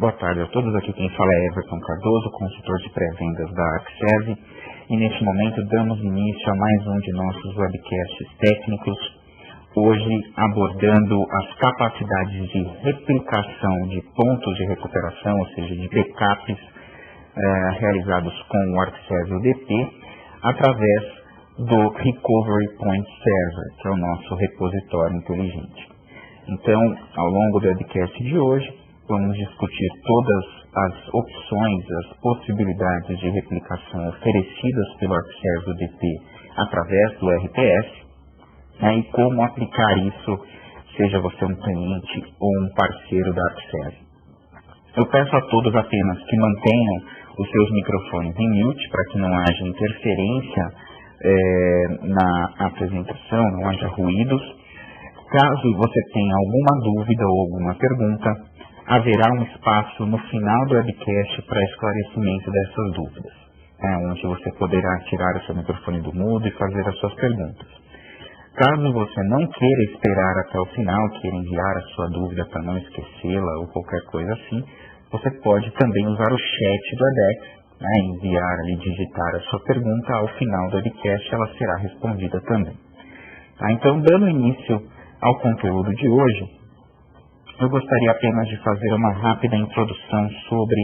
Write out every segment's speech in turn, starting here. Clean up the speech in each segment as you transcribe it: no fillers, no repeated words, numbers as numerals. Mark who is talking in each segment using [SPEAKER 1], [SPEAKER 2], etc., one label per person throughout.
[SPEAKER 1] Boa tarde a todos, aqui quem fala é Everton Cardoso, consultor de pré-vendas da ArcServe, e neste momento damos início a mais um de nossos webcasts técnicos, hoje abordando as capacidades de replicação de pontos de recuperação, ou seja, de backups realizados com o ArcServe UDP, através do Recovery Point Server, que é o nosso repositório inteligente. Então, ao longo do webcast de hoje, vamos discutir todas as opções, as possibilidades de replicação oferecidas pelo ArcServe UDP através do RPS, e como aplicar isso, seja você um cliente ou um parceiro da ArcServe. Eu peço a todos apenas que mantenham os seus microfones em mute para que não haja interferência na apresentação, não haja ruídos. Caso você tenha alguma dúvida ou alguma pergunta, haverá um espaço no final do webcast para esclarecimento dessas dúvidas, onde você poderá tirar o seu microfone do mudo e fazer as suas perguntas. Caso você não queira esperar até o final, queira enviar a sua dúvida para não esquecê-la ou qualquer coisa assim, você pode também usar o chat do Webex, enviar e digitar a sua pergunta. Ao final do webcast ela será respondida também. Então, dando início ao conteúdo de hoje, eu gostaria apenas de fazer uma rápida introdução sobre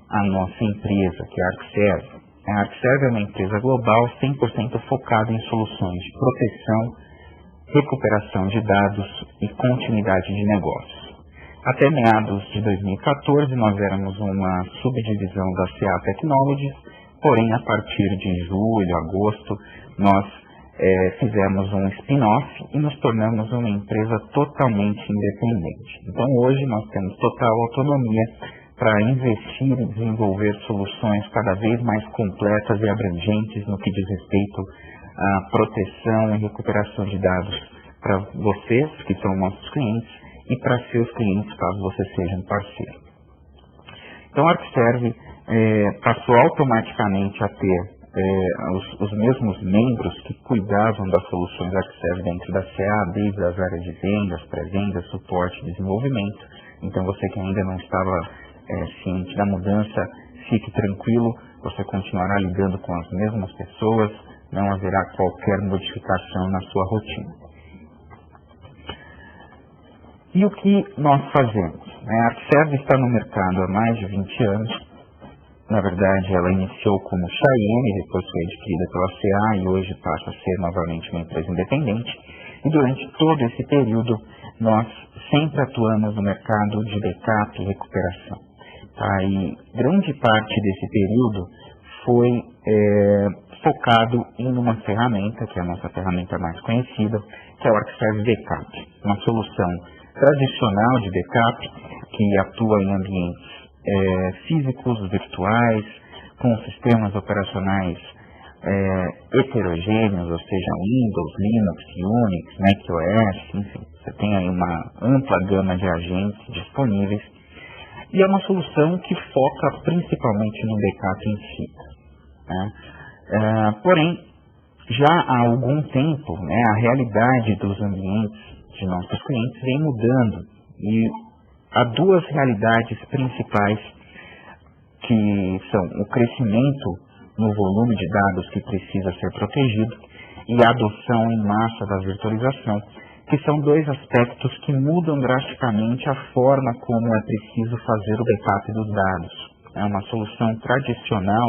[SPEAKER 1] a nossa empresa, que é a ArcServe. A ArcServe é uma empresa global 100% focada em soluções de proteção, recuperação de dados e continuidade de negócios. Até meados de 2014, nós éramos uma subdivisão da CA Technologies, porém, a partir de julho, agosto, nós fizemos um spin-off e nos tornamos uma empresa totalmente independente. Então, hoje nós temos total autonomia para investir e desenvolver soluções cada vez mais completas e abrangentes no que diz respeito à proteção e recuperação de dados para vocês, que são nossos clientes, e para seus clientes, caso você seja um parceiro. Então, a ArcServe passou automaticamente a ter os mesmos membros que cuidavam das soluções ArcServe dentro da CA, desde as áreas de vendas, pré-vendas, suporte e desenvolvimento. Então, você que ainda não estava ciente da mudança, fique tranquilo, você continuará lidando com as mesmas pessoas, não haverá qualquer modificação na sua rotina. E o que nós fazemos? A ArcServe está no mercado há mais de 20 anos. Na verdade, ela iniciou como Cheyenne, depois foi adquirida pela CA e hoje passa a ser novamente uma empresa independente. E durante todo esse período, nós sempre atuamos no mercado de backup e recuperação. E grande parte desse período foi focado em uma ferramenta, que é a nossa ferramenta mais conhecida, que é o ArcServe Backup. Uma solução tradicional de backup que atua em ambientes físicos, virtuais, com sistemas operacionais heterogêneos, ou seja, Windows, Linux, Unix, macOS, enfim, você tem aí uma ampla gama de agentes disponíveis, e é uma solução que foca principalmente no backup em si. Porém, já há algum tempo, a realidade dos ambientes de nossos clientes vem mudando, e há duas realidades principais, que são o crescimento no volume de dados que precisa ser protegido e a adoção em massa da virtualização, que são dois aspectos que mudam drasticamente a forma como é preciso fazer o backup dos dados. É uma solução tradicional,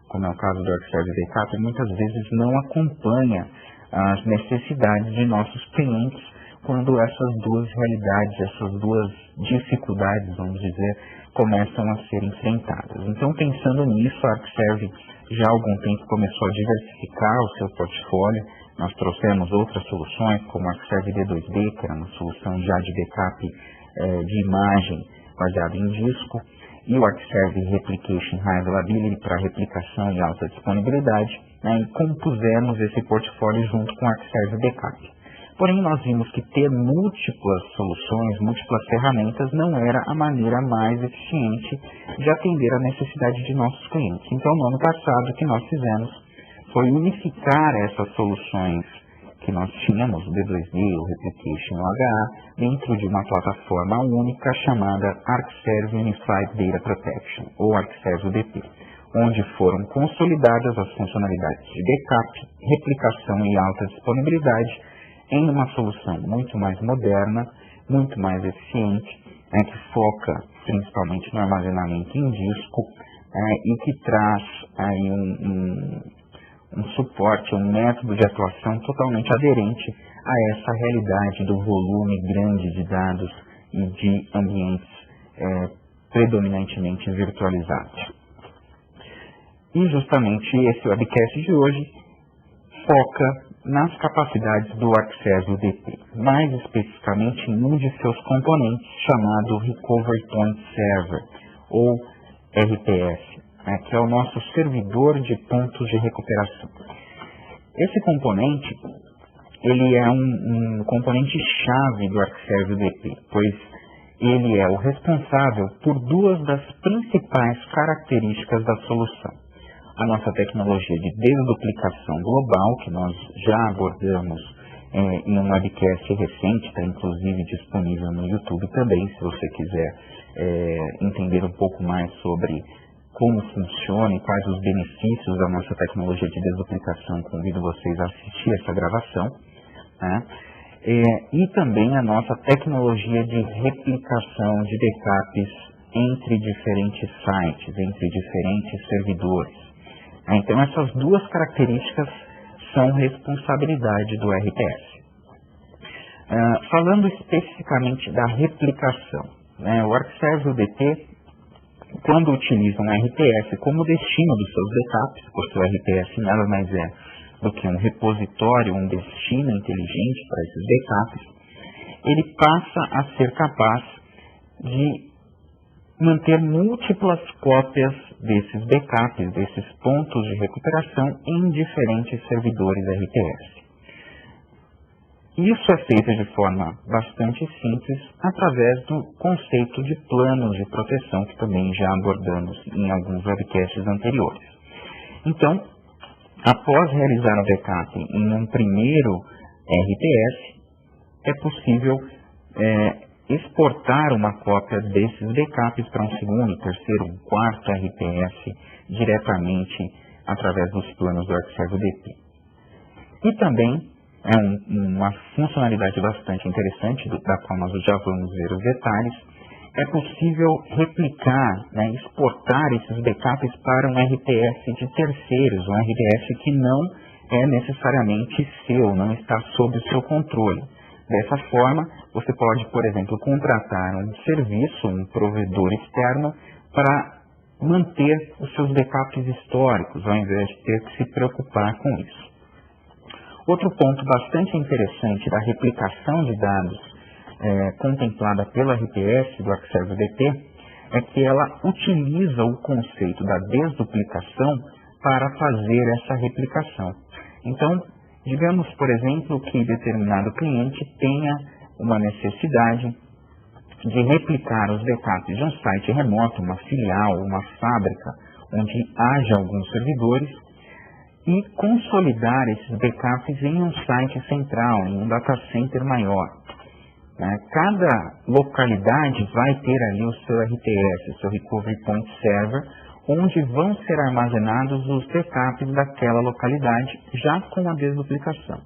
[SPEAKER 1] como é o caso do ArcServe Backup, muitas vezes não acompanha as necessidades de nossos clientes, quando essas duas realidades, essas duas dificuldades, vamos dizer, começam a ser enfrentadas. Então, pensando nisso, a ArcServe já há algum tempo começou a diversificar o seu portfólio. Nós trouxemos outras soluções, como a ArcServe D2B, que era uma solução já de backup de imagem baseada em disco, e o ArcServe Replication High Availability para replicação e alta disponibilidade, e compusemos esse portfólio junto com o ArcServe Backup. Porém, nós vimos que ter múltiplas soluções, múltiplas ferramentas, não era a maneira mais eficiente de atender a necessidade de nossos clientes. Então, no ano passado, o que nós fizemos foi unificar essas soluções que nós tínhamos, o D2D, o Replication, o HA, dentro de uma plataforma única chamada ArcServe Unified Data Protection, ou ArcServe UDP, onde foram consolidadas as funcionalidades de backup, replicação e alta disponibilidade em uma solução muito mais moderna, muito mais eficiente, que foca principalmente no armazenamento em disco e que traz aí um suporte, um método de atuação totalmente aderente a essa realidade do volume grande de dados e de ambientes predominantemente virtualizados. E justamente esse webcast de hoje foca nas capacidades do ArcServe UDP, mais especificamente em um de seus componentes chamado Recovery Point Server, ou RPS, que é o nosso servidor de pontos de recuperação. Esse componente, ele é um componente-chave do ArcServe UDP, pois ele é o responsável por duas das principais características da solução. A nossa tecnologia de desduplicação global, que nós já abordamos em um webcast recente, está inclusive disponível no YouTube também, se você quiser entender um pouco mais sobre como funciona e quais os benefícios da nossa tecnologia de desduplicação, convido vocês a assistir essa gravação. E também a nossa tecnologia de replicação de backups entre diferentes sites, entre diferentes servidores. Então, essas duas características são responsabilidade do RPS. Falando especificamente da replicação, o ArcServe UDP, quando utiliza um RPS como destino dos seus backups, porque o RPS nada mais é do que um repositório, um destino inteligente para esses backups, ele passa a ser capaz de manter múltiplas cópias desses backups, desses pontos de recuperação em diferentes servidores RPS. Isso é feito de forma bastante simples através do conceito de planos de proteção, que também já abordamos em alguns webcasts anteriores. Então, após realizar o backup em um primeiro RPS, é possível exportar uma cópia desses backups para um segundo, terceiro, um quarto RPS diretamente através dos planos do ArcServe UDP. E também uma funcionalidade bastante interessante, da qual nós já vamos ver os detalhes, é possível replicar, exportar esses backups para um RPS de terceiros, um RPS que não é necessariamente seu, não está sob o seu controle. Dessa forma, você pode, por exemplo, contratar um serviço, um provedor externo, para manter os seus backups históricos, ao invés de ter que se preocupar com isso. Outro ponto bastante interessante da replicação de dados contemplada pela RPS do ArcServe UDP é que ela utiliza o conceito da desduplicação para fazer essa replicação. Então, digamos, por exemplo, que determinado cliente tenha uma necessidade de replicar os backups de um site remoto, uma filial, uma fábrica, onde haja alguns servidores, e consolidar esses backups em um site central, em um data center maior. Cada localidade vai ter ali o seu RTS, o seu Recovery Point Server, onde vão ser armazenados os backups daquela localidade, já com a desduplicação,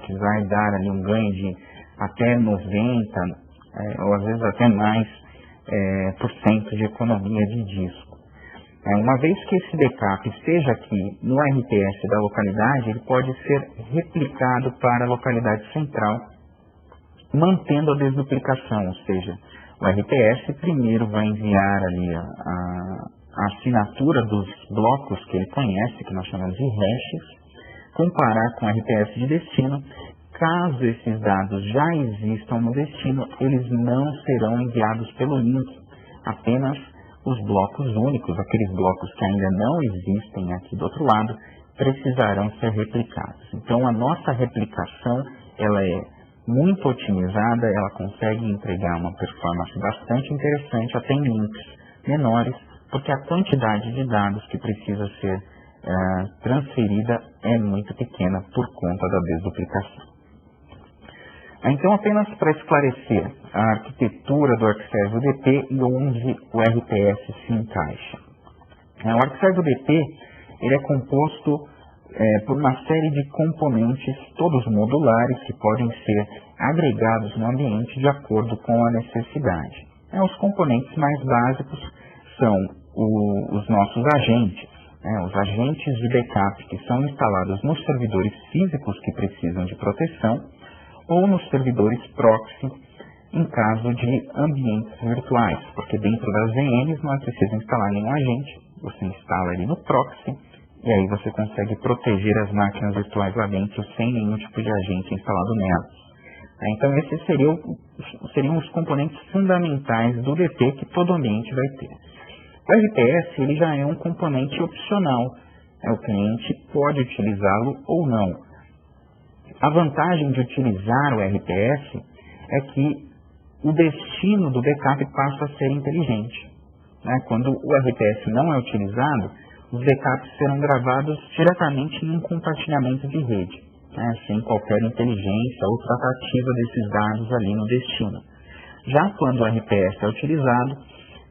[SPEAKER 1] que vai dar ali um ganho de até 90%, ou às vezes até mais, por cento de economia de disco. Uma vez que esse backup esteja aqui no RPS da localidade, ele pode ser replicado para a localidade central, mantendo a desduplicação, ou seja, o RPS primeiro vai enviar ali a assinatura dos blocos que ele conhece, que nós chamamos de hashes, comparar com o RPS de destino. Caso esses dados já existam no destino, eles não serão enviados pelo link, apenas os blocos únicos, aqueles blocos que ainda não existem aqui do outro lado, precisarão ser replicados. Então, a nossa replicação, ela é muito otimizada, ela consegue entregar uma performance bastante interessante, até em links menores, porque a quantidade de dados que precisa ser transferida é muito pequena por conta da desduplicação. Então, apenas para esclarecer a arquitetura do ArcServe UDP e onde o RPS se encaixa. O ArcServe UDP ele é composto por uma série de componentes, todos modulares, que podem ser agregados no ambiente de acordo com a necessidade. Os componentes mais básicos são os nossos agentes, os agentes de backup que são instalados nos servidores físicos que precisam de proteção ou nos servidores proxy em caso de ambientes virtuais, porque dentro das VMs não é preciso instalar nenhum agente, você instala ele no proxy e aí você consegue proteger as máquinas virtuais lá dentro sem nenhum tipo de agente instalado nelas. Então esses seriam os componentes fundamentais do DP que todo ambiente vai ter. O RPS ele já é um componente opcional, o cliente pode utilizá-lo ou não. A vantagem de utilizar o RPS é que o destino do backup passa a ser inteligente. Quando o RPS não é utilizado, os backups serão gravados diretamente em um compartilhamento de rede, sem qualquer inteligência ou tratativa desses dados ali no destino. Já quando o RPS é utilizado,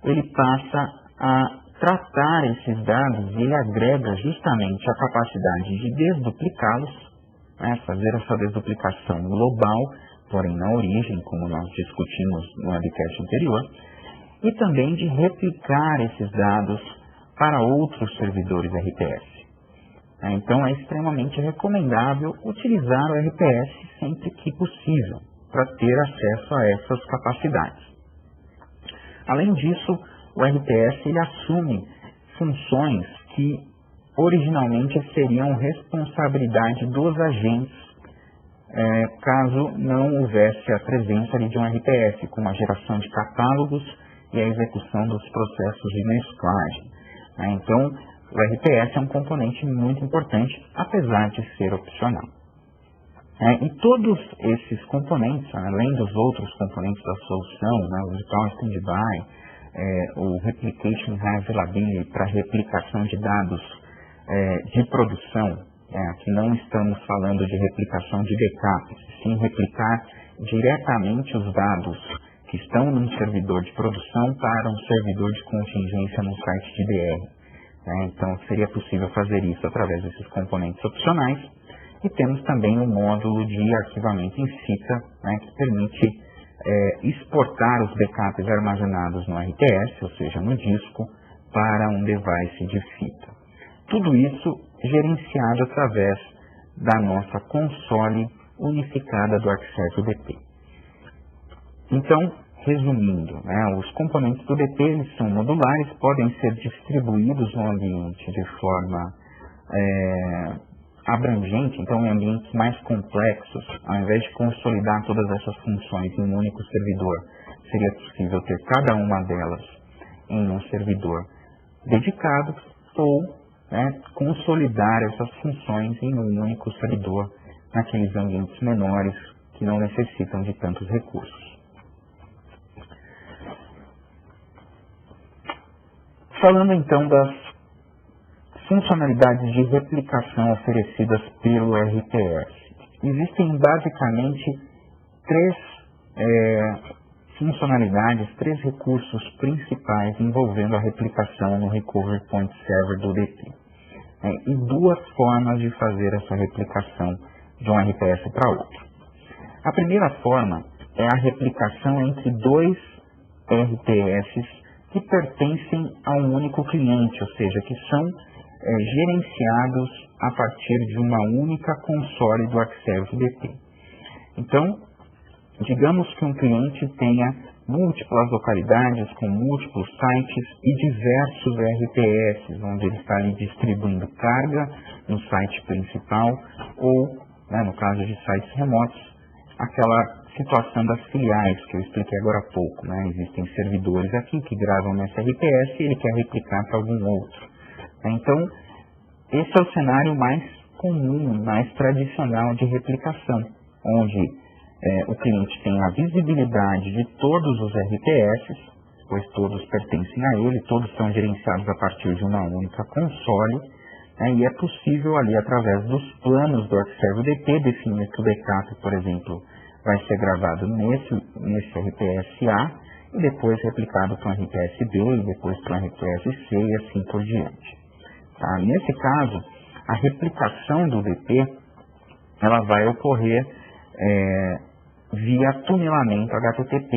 [SPEAKER 1] ele passa a tratar esses dados e ele agrega justamente a capacidade de desduplicá-los, fazer essa desduplicação global, porém na origem, como nós discutimos no webcast anterior, e também de replicar esses dados para outros servidores RPS. Então é extremamente recomendável utilizar o RPS sempre que possível, para ter acesso a essas capacidades. Além disso, o RPS ele assume funções que originalmente seriam responsabilidade dos agentes, caso não houvesse a presença de um RPS, como a geração de catálogos e a execução dos processos de mesclagem. Então, o RPS é um componente muito importante, apesar de ser opcional. E todos esses componentes, além dos outros componentes da solução, o Virtual Standby, o Replication Availability para replicação de dados de produção, aqui não estamos falando de replicação de backup, sim replicar diretamente os dados que estão num servidor de produção para um servidor de contingência no site de DR. Então, seria possível fazer isso através desses componentes opcionais. E temos também o módulo de arquivamento em fita, que permite exportar os backups armazenados no RTS, ou seja, no disco, para um device de fita. Tudo isso gerenciado através da nossa console unificada do ArcServe UDP. Então, resumindo, os componentes do DP eles são modulares, podem ser distribuídos no ambiente de forma abrangente, então em ambientes mais complexos, ao invés de consolidar todas essas funções em um único servidor, seria possível ter cada uma delas em um servidor dedicado ou consolidar essas funções em um único servidor naqueles ambientes menores que não necessitam de tantos recursos. Falando então das funcionalidades de replicação oferecidas pelo RPS. Existem basicamente três funcionalidades, três recursos principais envolvendo a replicação no Recovery Point Server do DP. E duas formas de fazer essa replicação de um RPS para outro. A primeira forma é a replicação entre dois RPS que pertencem a um único cliente, ou seja, que são gerenciados a partir de uma única console do ArcServe UDP. Então, digamos que um cliente tenha múltiplas localidades com múltiplos sites e diversos RPS, onde ele está ali distribuindo carga no site principal ou, no caso de sites remotos, aquela situação das filiais que eu expliquei agora há pouco. Existem servidores aqui que gravam nesse RPS e ele quer replicar para algum outro. Então, esse é o cenário mais comum, mais tradicional de replicação, onde o cliente tem a visibilidade de todos os RPS, pois todos pertencem a ele, todos são gerenciados a partir de uma única console, e é possível ali, através dos planos do ArcServe UDP, definir que o backup, por exemplo, vai ser gravado nesse RPS-A e depois replicado para um RPS-B e depois para um RPS-C e assim por diante. Tá? Nesse caso, a replicação do DP ela vai ocorrer via tunelamento HTTP,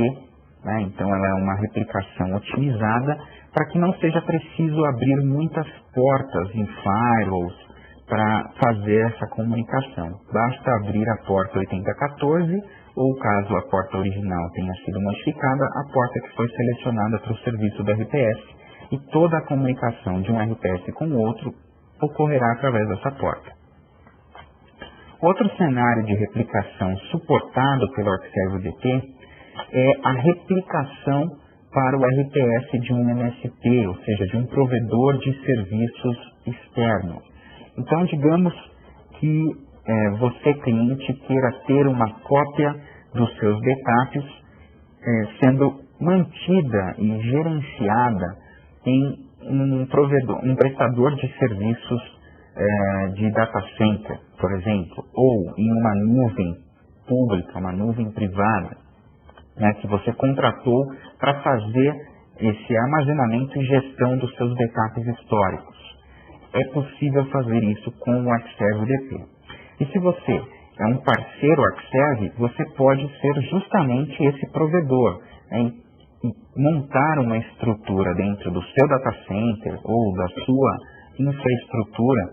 [SPEAKER 1] né? Então ela é uma replicação otimizada para que não seja preciso abrir muitas portas em firewalls para fazer essa comunicação. Basta abrir a porta 8014 ou, caso a porta original tenha sido modificada, a porta que foi selecionada para o serviço do RPS, e toda a comunicação de um RPS com o outro ocorrerá através dessa porta. Outro cenário de replicação suportado pelo ArcServe-DP é a replicação para o RPS de um MSP, ou seja, de um provedor de serviços externo. Então, digamos que você, cliente, queira ter uma cópia dos seus backups sendo mantida e gerenciada em um prestador de serviços de data center, por exemplo, ou em uma nuvem pública, uma nuvem privada, né, que você contratou para fazer esse armazenamento e gestão dos seus backups históricos. É possível fazer isso com o ArcServe-DP. E se você é um parceiro ArcServe, você pode ser justamente esse provedor, e montar uma estrutura dentro do seu data center ou da sua infraestrutura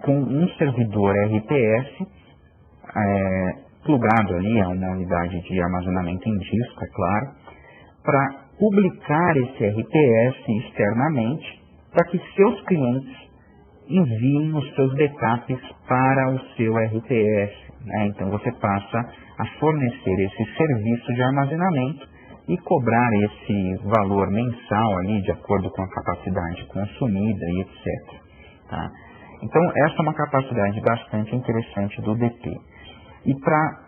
[SPEAKER 1] com um servidor RPS plugado ali a uma unidade de armazenamento em disco, é claro, para publicar esse RPS externamente para que seus clientes enviem os seus backups para o seu RPS. Né? Então você passa a fornecer esse serviço de armazenamento e cobrar esse valor mensal ali de acordo com a capacidade consumida e etc. Tá? Então essa é uma capacidade bastante interessante do DP. E para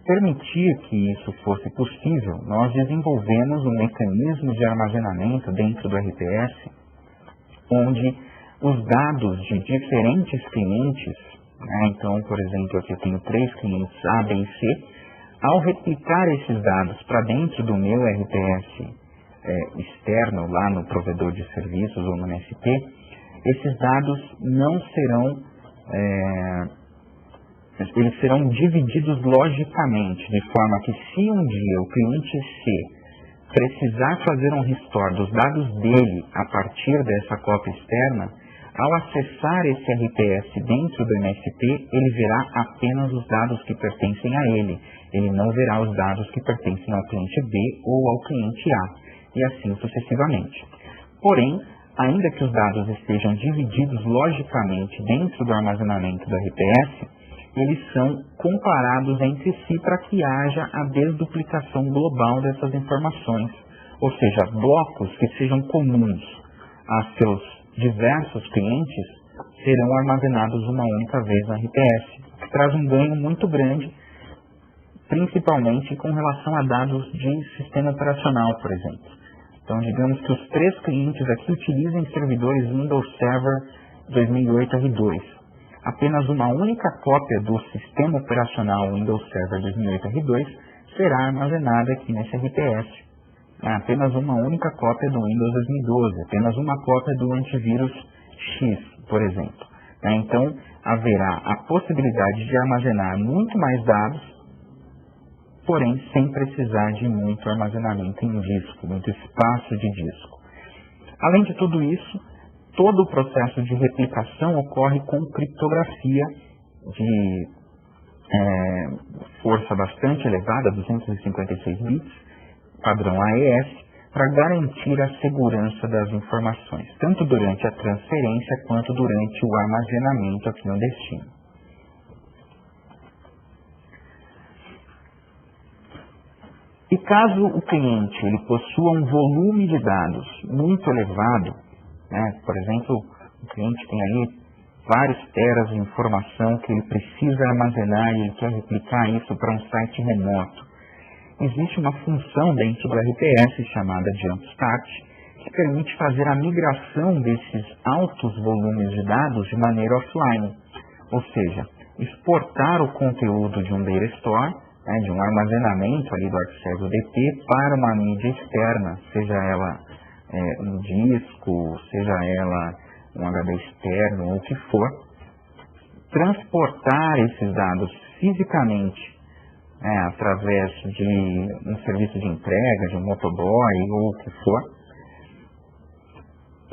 [SPEAKER 1] permitir que isso fosse possível, nós desenvolvemos um mecanismo de armazenamento dentro do RPS, onde os dados de diferentes clientes, né? Então, por exemplo, aqui eu tenho 3 clientes A, B e C, ao replicar esses dados para dentro do meu RPS externo, lá no provedor de serviços ou no MSP, esses dados não serão, eles serão divididos logicamente, de forma que se um dia o cliente C precisar fazer um restore dos dados dele a partir dessa cópia externa, ao acessar esse RPS dentro do MSP, ele verá apenas os dados que pertencem a ele. Ele não verá os dados que pertencem ao cliente B ou ao cliente A, e assim sucessivamente. Porém, ainda que os dados estejam divididos logicamente dentro do armazenamento do RPS, eles são comparados entre si para que haja a desduplicação global dessas informações, ou seja, blocos que sejam comuns a seus diversos clientes serão armazenados uma única vez no RPS, que traz um ganho muito grande, principalmente com relação a dados de sistema operacional, por exemplo. Então, digamos que os 3 clientes aqui utilizem servidores Windows Server 2008 R2. Apenas uma única cópia do sistema operacional Windows Server 2008 R2 será armazenada aqui nesse RPS. Apenas uma única cópia do Windows 2012, apenas uma cópia do antivírus X, por exemplo. Então, haverá a possibilidade de armazenar muito mais dados, porém sem precisar de muito armazenamento em disco, muito espaço de disco. Além de tudo isso, todo o processo de replicação ocorre com criptografia de força bastante elevada, 256 bits, padrão AES, para garantir a segurança das informações, tanto durante a transferência quanto durante o armazenamento aqui no destino. E caso o cliente ele possua um volume de dados muito elevado, né, por exemplo, o cliente tem aí vários teras de informação que ele precisa armazenar e ele quer replicar isso para um site remoto, existe uma função dentro do RPS chamada Jumpstart, que permite fazer a migração desses altos volumes de dados de maneira offline, ou seja, exportar o conteúdo de um data store de um armazenamento ali do ArcServe UDP para uma mídia externa, seja ela um disco, seja ela um HD externo ou o que for, transportar esses dados fisicamente através de um serviço de entrega, de um motoboy ou o que for,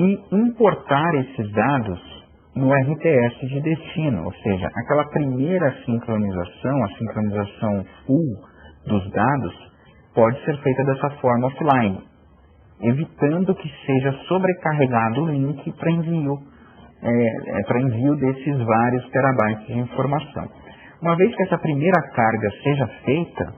[SPEAKER 1] e importar esses dados no RTS de destino, ou seja, aquela primeira sincronização, a sincronização full dos dados, pode ser feita dessa forma offline, evitando que seja sobrecarregado o link para envio desses vários terabytes de informação. Uma vez que essa primeira carga seja feita,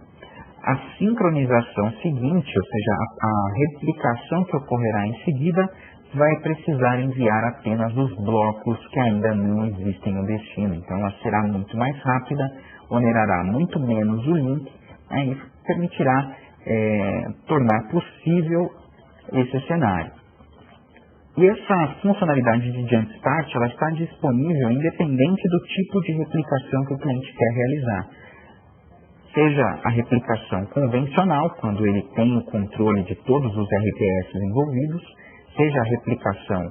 [SPEAKER 1] a sincronização seguinte, ou seja, a replicação que ocorrerá em seguida, vai precisar enviar apenas os blocos que ainda não existem no destino. Então, ela será muito mais rápida, onerará muito menos o link e permitirá tornar possível esse cenário. E essa funcionalidade de Jump Start, ela está disponível independente do tipo de replicação que o cliente quer realizar. Seja a replicação convencional, quando ele tem o controle de todos os RTS envolvidos, seja a replicação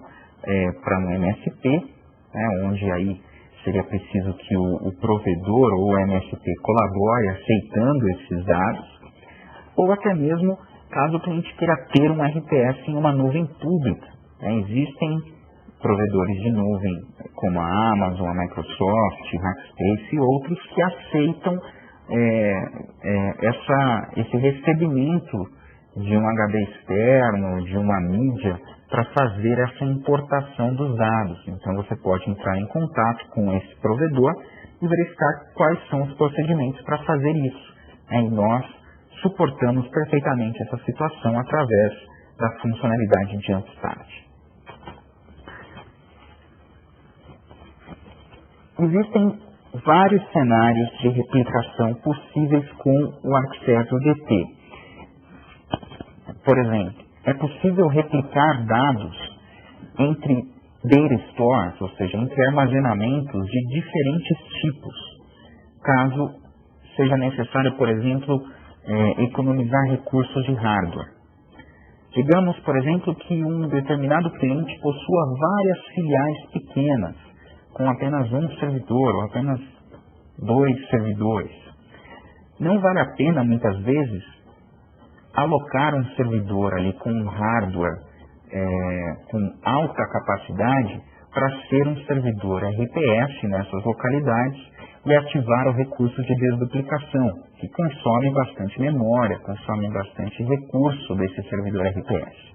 [SPEAKER 1] para um MSP, onde aí seria preciso que o provedor ou o MSP colabore aceitando esses dados, ou até mesmo caso o cliente queira ter um RTS em uma nuvem pública. Existem provedores de nuvem como a Amazon, a Microsoft, Rackspace e outros que aceitam esse recebimento de um HD externo, de uma mídia, para fazer essa importação dos dados. Então você pode entrar em contato com esse provedor e verificar quais são os procedimentos para fazer isso. E nós suportamos perfeitamente essa situação através da funcionalidade de Jump Start. Existem vários cenários de replicação possíveis com o ArcServe UDP. Por exemplo, é possível replicar dados entre data stores, ou seja, entre armazenamentos de diferentes tipos, caso seja necessário, por exemplo, economizar recursos de hardware. Digamos, por exemplo, que um determinado cliente possua várias filiais pequenas, com apenas um servidor ou apenas 2 servidores. Não vale a pena, muitas vezes, alocar um servidor ali com um hardware com alta capacidade para ser um servidor RPS nessas localidades e ativar o recurso de desduplicação, que consome bastante memória, consome bastante recurso desse servidor RPS.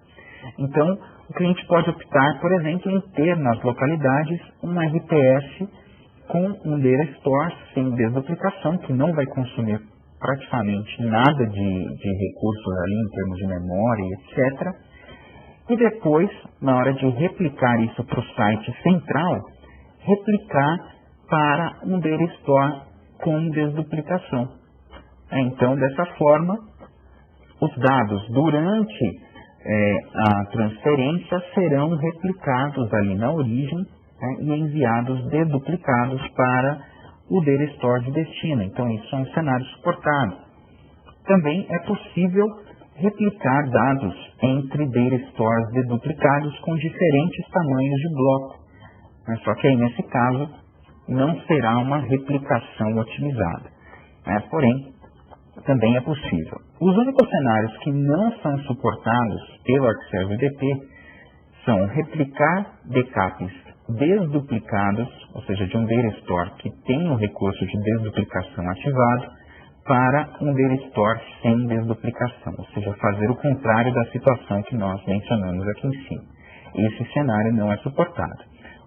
[SPEAKER 1] Então, o cliente pode optar, por exemplo, em ter nas localidades um RPS com um data store sem desduplicação, que não vai consumir praticamente nada de recursos ali em termos de memória, etc. E depois, na hora de replicar isso para o site central, replicar para um data store com desduplicação. Então, dessa forma, os dados durante a transferência serão replicados ali na origem e enviados deduplicados para o data store de destino. Então, isso é um cenário suportado. Também é possível replicar dados entre data stores deduplicados com diferentes tamanhos de bloco. Só que aí, nesse caso, não será uma replicação otimizada. Porém, também é possível. Os únicos cenários que não são suportados pelo ArcServe UDP são replicar backups desduplicados, ou seja, de um data store que tem o recurso de desduplicação ativado, para um data store sem desduplicação, ou seja, fazer o contrário da situação que nós mencionamos aqui em cima. Esse cenário não é suportado.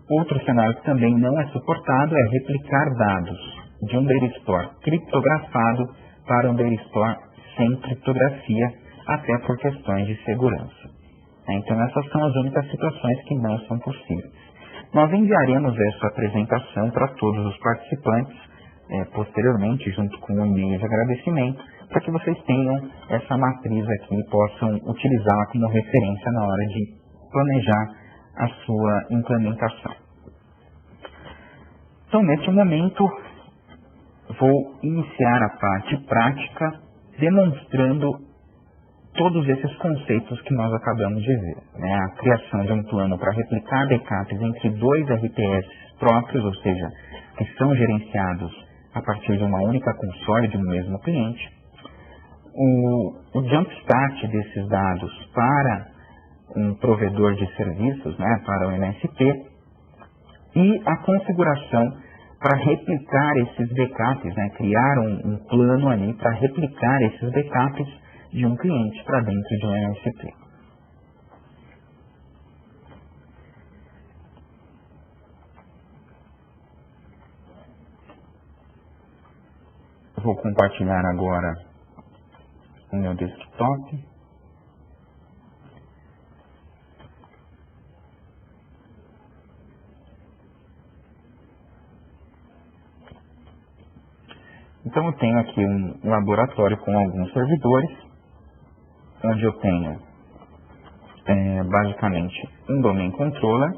[SPEAKER 1] Outro cenário que também não é suportado é replicar dados de um data store criptografado para um data store sem criptografia, até por questões de segurança. Então, essas são as únicas situações que não são possíveis. Nós enviaremos essa apresentação para todos os participantes, posteriormente, junto com um e-mail de agradecimento, para que vocês tenham essa matriz aqui e possam utilizá-la como referência na hora de planejar a sua implementação. Então, neste momento, vou iniciar a parte prática demonstrando todos esses conceitos que nós acabamos de ver, né? A criação de um plano para replicar backups entre dois RPS próprios, ou seja, que são gerenciados a partir de uma única console de um mesmo cliente. O jumpstart desses dados para um provedor de serviços, né, para o MSP, e a configuração para replicar esses backups, né, criar um plano ali para replicar esses backups de um cliente para dentro de um MSP. Vou compartilhar agora o meu desktop. Então eu tenho aqui um laboratório com alguns servidores, onde eu tenho basicamente um domain controller,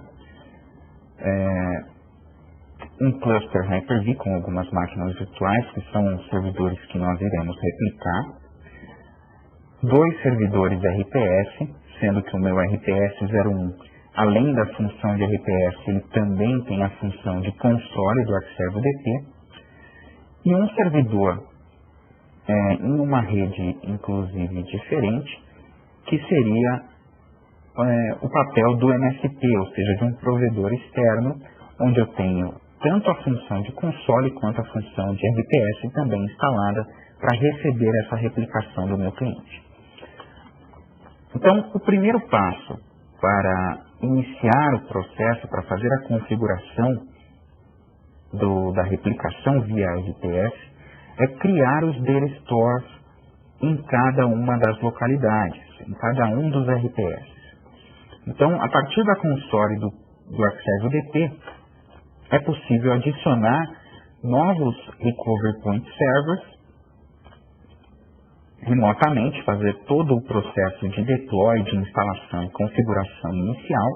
[SPEAKER 1] um cluster Hyper-V com algumas máquinas virtuais, que são os servidores que nós iremos replicar, 2 servidores RPS, sendo que o meu RPS 01, além da função de RPS, ele também tem a função de console do Arcservo DT, e um servidor em uma rede, inclusive, diferente, que seria o papel do MSP, ou seja, de um provedor externo, onde eu tenho tanto a função de console quanto a função de RPS também instalada para receber essa replicação do meu cliente. Então, o primeiro passo para iniciar o processo, para fazer a configuração da replicação via RPS, é criar os data stores em cada uma das localidades, em cada um dos RPS. Então, a partir da console do Arcservo DT, é possível adicionar novos Recovery Point Servers remotamente, fazer todo o processo de deploy, de instalação e configuração inicial,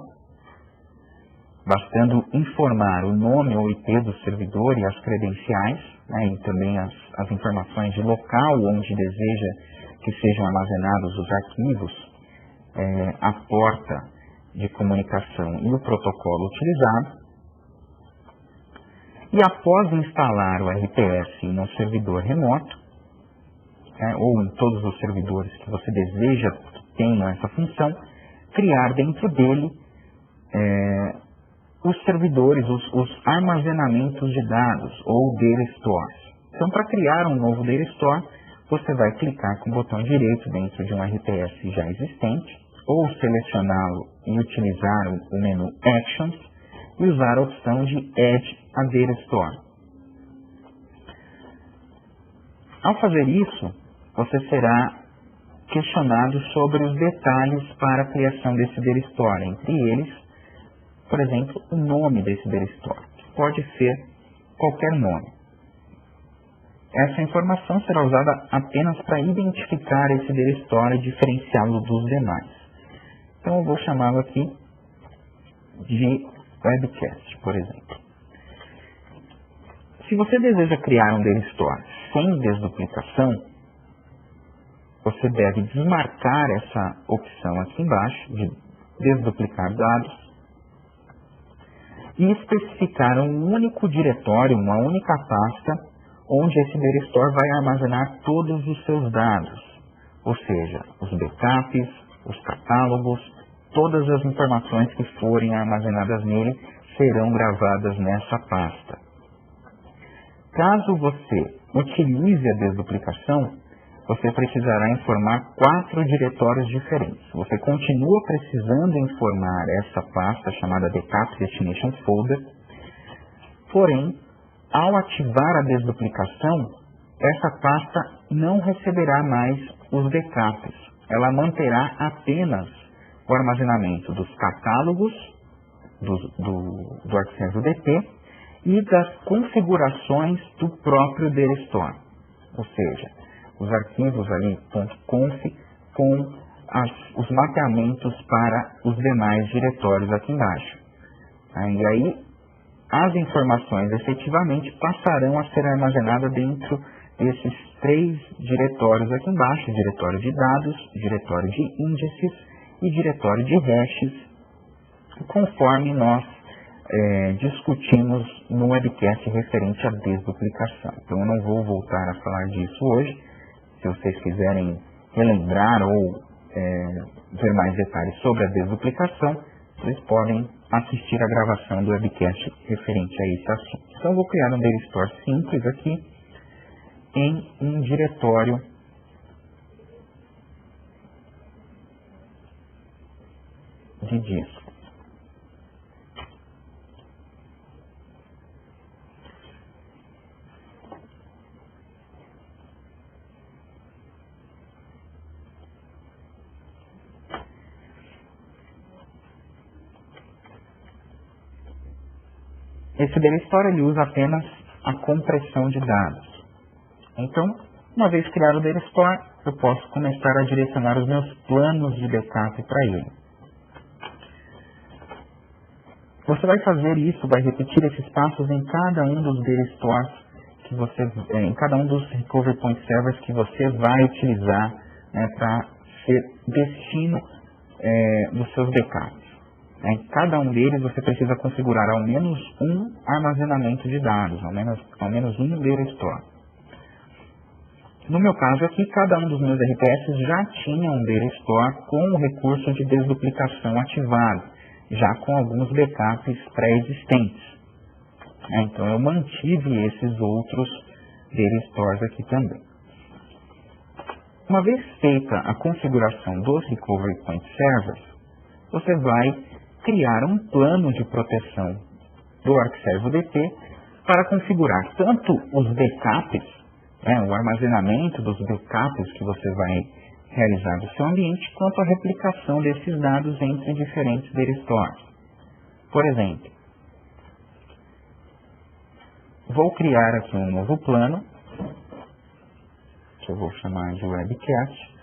[SPEAKER 1] bastando informar o nome ou IP do servidor e as credenciais, né, e também as informações de local onde deseja que sejam armazenados os arquivos, a porta de comunicação e o protocolo utilizado. E após instalar o RPS em um servidor remoto, ou em todos os servidores que você deseja que tenham essa função, criar dentro dele os servidores, os armazenamentos de dados, ou data stores. Então, para criar um novo data store, você vai clicar com o botão direito dentro de um RPS já existente, ou selecioná-lo e utilizar o menu Actions, e usar a opção de Add a Data Store. Ao fazer isso, você será questionado sobre os detalhes para a criação desse Data Store, entre eles, por exemplo, o nome desse Data Store, que pode ser qualquer nome. Essa informação será usada apenas para identificar esse Data Store e diferenciá-lo dos demais. Então eu vou chamá-lo aqui de Webcast, por exemplo. Se você deseja criar um Data Store sem desduplicação, você deve desmarcar essa opção aqui embaixo de desduplicar dados e especificar um único diretório, uma única pasta, onde esse Data Store vai armazenar todos os seus dados, ou seja, os backups, os catálogos, todas as informações que forem armazenadas nele serão gravadas nessa pasta. Caso você utilize a desduplicação, você precisará informar 4 diretórios diferentes. Você continua precisando informar essa pasta chamada Backup Destination Folder, porém, ao ativar a desduplicação, essa pasta não receberá mais os backups. Ela manterá apenas o armazenamento dos catálogos do Arcservo DT e das configurações do próprio Data Store. Ou seja, os arquivos ali .conf com os mapeamentos para os demais diretórios aqui embaixo. E aí, as informações efetivamente passarão a ser armazenadas dentro desses 3 diretórios aqui embaixo: diretório de dados, diretório de índices e diretório de hashes, conforme nós discutimos no webcast referente à desduplicação. Então eu não vou voltar a falar disso hoje. Se vocês quiserem relembrar ou ver mais detalhes sobre a desduplicação, vocês podem assistir a gravação do webcast referente a esse assunto. Então eu vou criar um data store simples aqui em um diretório de disco. Esse data store ele usa apenas a compressão de dados. Então, uma vez criado o data store, eu posso começar a direcionar os meus planos de backup para ele. Você vai fazer isso, vai repetir esses passos em cada um dos data stores que você, em cada um dos recovery point servers que você vai utilizar, né, para ser destino dos seus backups. Em cada um deles você precisa configurar ao menos um armazenamento de dados, ao menos um data store. No meu caso aqui, cada um dos meus RPS já tinha um data store com o recurso de desduplicação ativado, já com alguns backups pré-existentes. Então eu mantive esses outros data stores aqui também. Uma vez feita a configuração dos Recovery Point Servers, você vai criar um plano de proteção do ArcServe UDP para configurar tanto os backups, o armazenamento dos backups que você vai realizar do seu ambiente, quanto a replicação desses dados entre diferentes data stores. Por exemplo, vou criar aqui um novo plano, que eu vou chamar de webcast,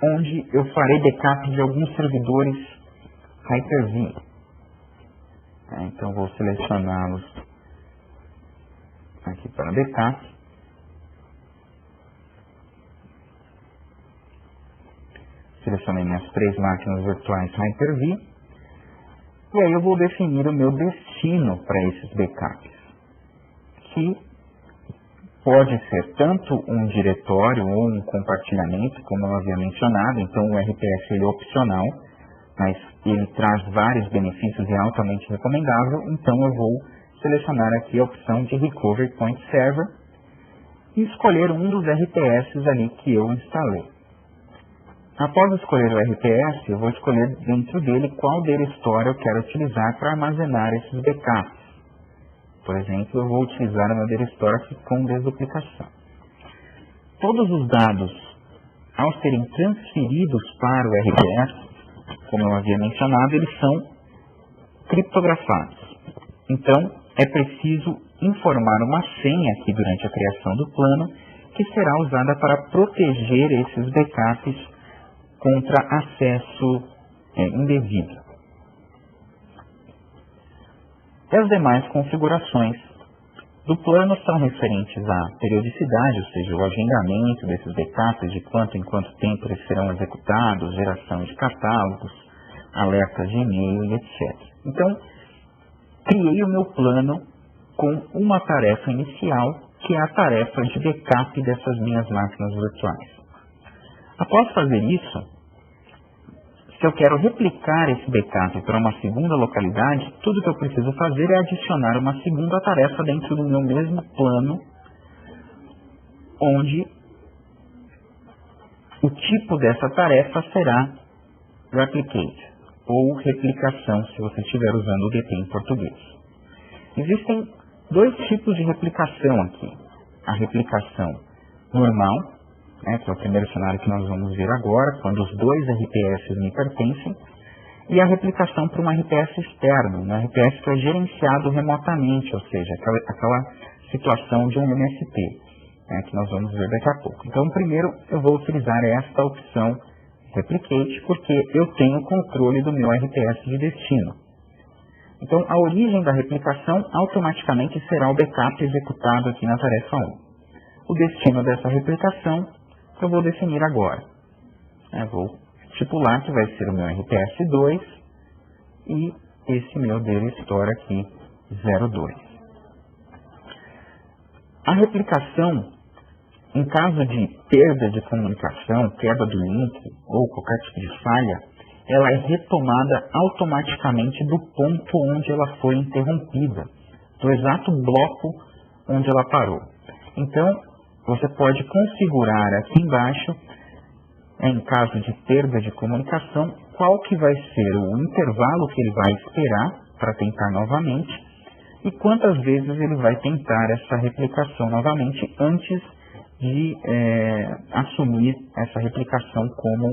[SPEAKER 1] onde eu farei backup de alguns servidores Hyper-V. Então vou selecioná-los aqui para backup. Selecionei minhas 3 máquinas virtuais Hyper-V. E aí eu vou definir o meu destino para esses backups, que pode ser tanto um diretório ou um compartilhamento, como eu havia mencionado. Então o RPS ele é opcional, mas ele traz vários benefícios e é altamente recomendável. Então eu vou selecionar aqui a opção de Recovery Point Server e escolher um dos RPS ali que eu instalei. Após escolher o RPS, eu vou escolher dentro dele qual data store eu quero utilizar para armazenar esses backups. Por exemplo, eu vou utilizar o meu data store aqui com desduplicação. Todos os dados, ao serem transferidos para o RPS, como eu havia mencionado, eles são criptografados. Então, é preciso informar uma senha aqui durante a criação do plano, que será usada para proteger esses backups contra acesso indevido. E as demais configurações do plano são referentes à periodicidade, ou seja, o agendamento desses backups, de quanto em quanto tempo eles serão executados, geração de catálogos, alertas de e-mail e etc. Então, criei o meu plano com uma tarefa inicial, que é a tarefa de backup dessas minhas máquinas virtuais. Após fazer isso, se eu quero replicar esse backup para uma segunda localidade, tudo que eu preciso fazer é adicionar uma segunda tarefa dentro do meu mesmo plano, onde o tipo dessa tarefa será replicate, ou replicação, se você estiver usando o UDP em português. Existem 2 tipos de replicação aqui. A replicação normal, que é o primeiro cenário que nós vamos ver agora, quando os 2 RPS me pertencem, e a replicação para um RPS externo, um RPS que é gerenciado remotamente, ou seja, aquela situação de um MSP, que nós vamos ver daqui a pouco. Então, primeiro eu vou utilizar esta opção replicate, porque eu tenho controle do meu RPS de destino. Então, a origem da replicação automaticamente será o backup executado aqui na tarefa 1. O destino dessa replicação eu vou definir agora. Vou estipular que vai ser o meu RPS 2 e esse meu dele store aqui 02. A replicação, em caso de perda de comunicação, queda do link ou qualquer tipo de falha, ela é retomada automaticamente do ponto onde ela foi interrompida, do exato bloco onde ela parou. Então, você pode configurar aqui embaixo, em caso de perda de comunicação, qual que vai ser o intervalo que ele vai esperar para tentar novamente e quantas vezes ele vai tentar essa replicação novamente antes de assumir essa replicação como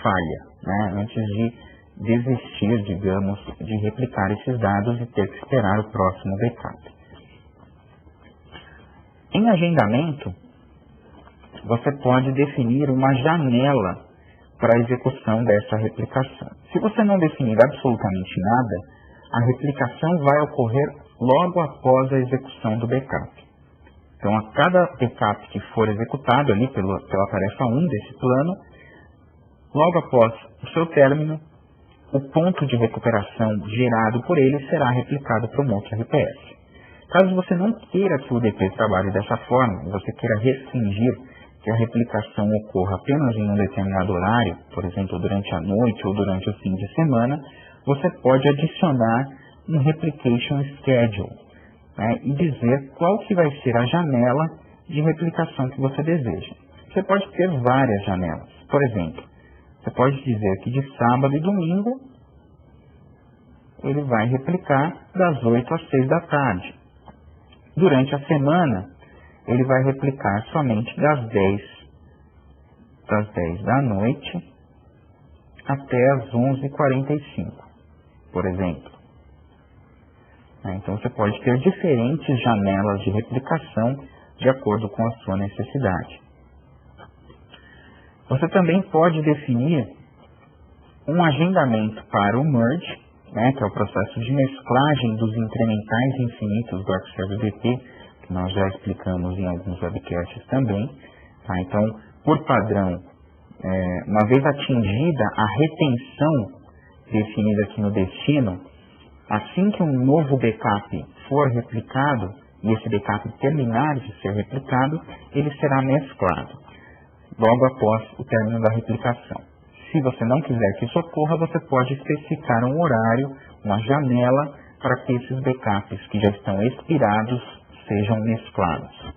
[SPEAKER 1] falha, antes de desistir, digamos, de replicar esses dados e ter que esperar o próximo backup. Em agendamento, você pode definir uma janela para a execução dessa replicação. Se você não definir absolutamente nada, a replicação vai ocorrer logo após a execução do backup. Então, a cada backup que for executado ali pela tarefa 1 desse plano, logo após o seu término, o ponto de recuperação gerado por ele será replicado para um outro RPS. Caso você não queira que o UDP trabalhe dessa forma, e você queira restringir que a replicação ocorra apenas em um determinado horário, por exemplo, durante a noite ou durante o fim de semana, você pode adicionar um Replication Schedule, e dizer qual que vai ser a janela de replicação que você deseja. Você pode ter várias janelas. Por exemplo, você pode dizer que de sábado e domingo ele vai replicar das 8 às 6 da tarde. Durante a semana, ele vai replicar somente das 10 da noite até as 11h45, por exemplo. Então, você pode ter diferentes janelas de replicação de acordo com a sua necessidade. Você também pode definir um agendamento para o merge, que é o processo de mesclagem dos incrementais infinitos do Arquivo DT, que nós já explicamos em alguns webcasts também. Então, por padrão, uma vez atingida a retenção definida aqui no destino, assim que um novo backup for replicado, e esse backup terminar de ser replicado, ele será mesclado logo após o término da replicação. Se você não quiser que isso ocorra, você pode especificar um horário, uma janela, para que esses backups que já estão expirados sejam mesclados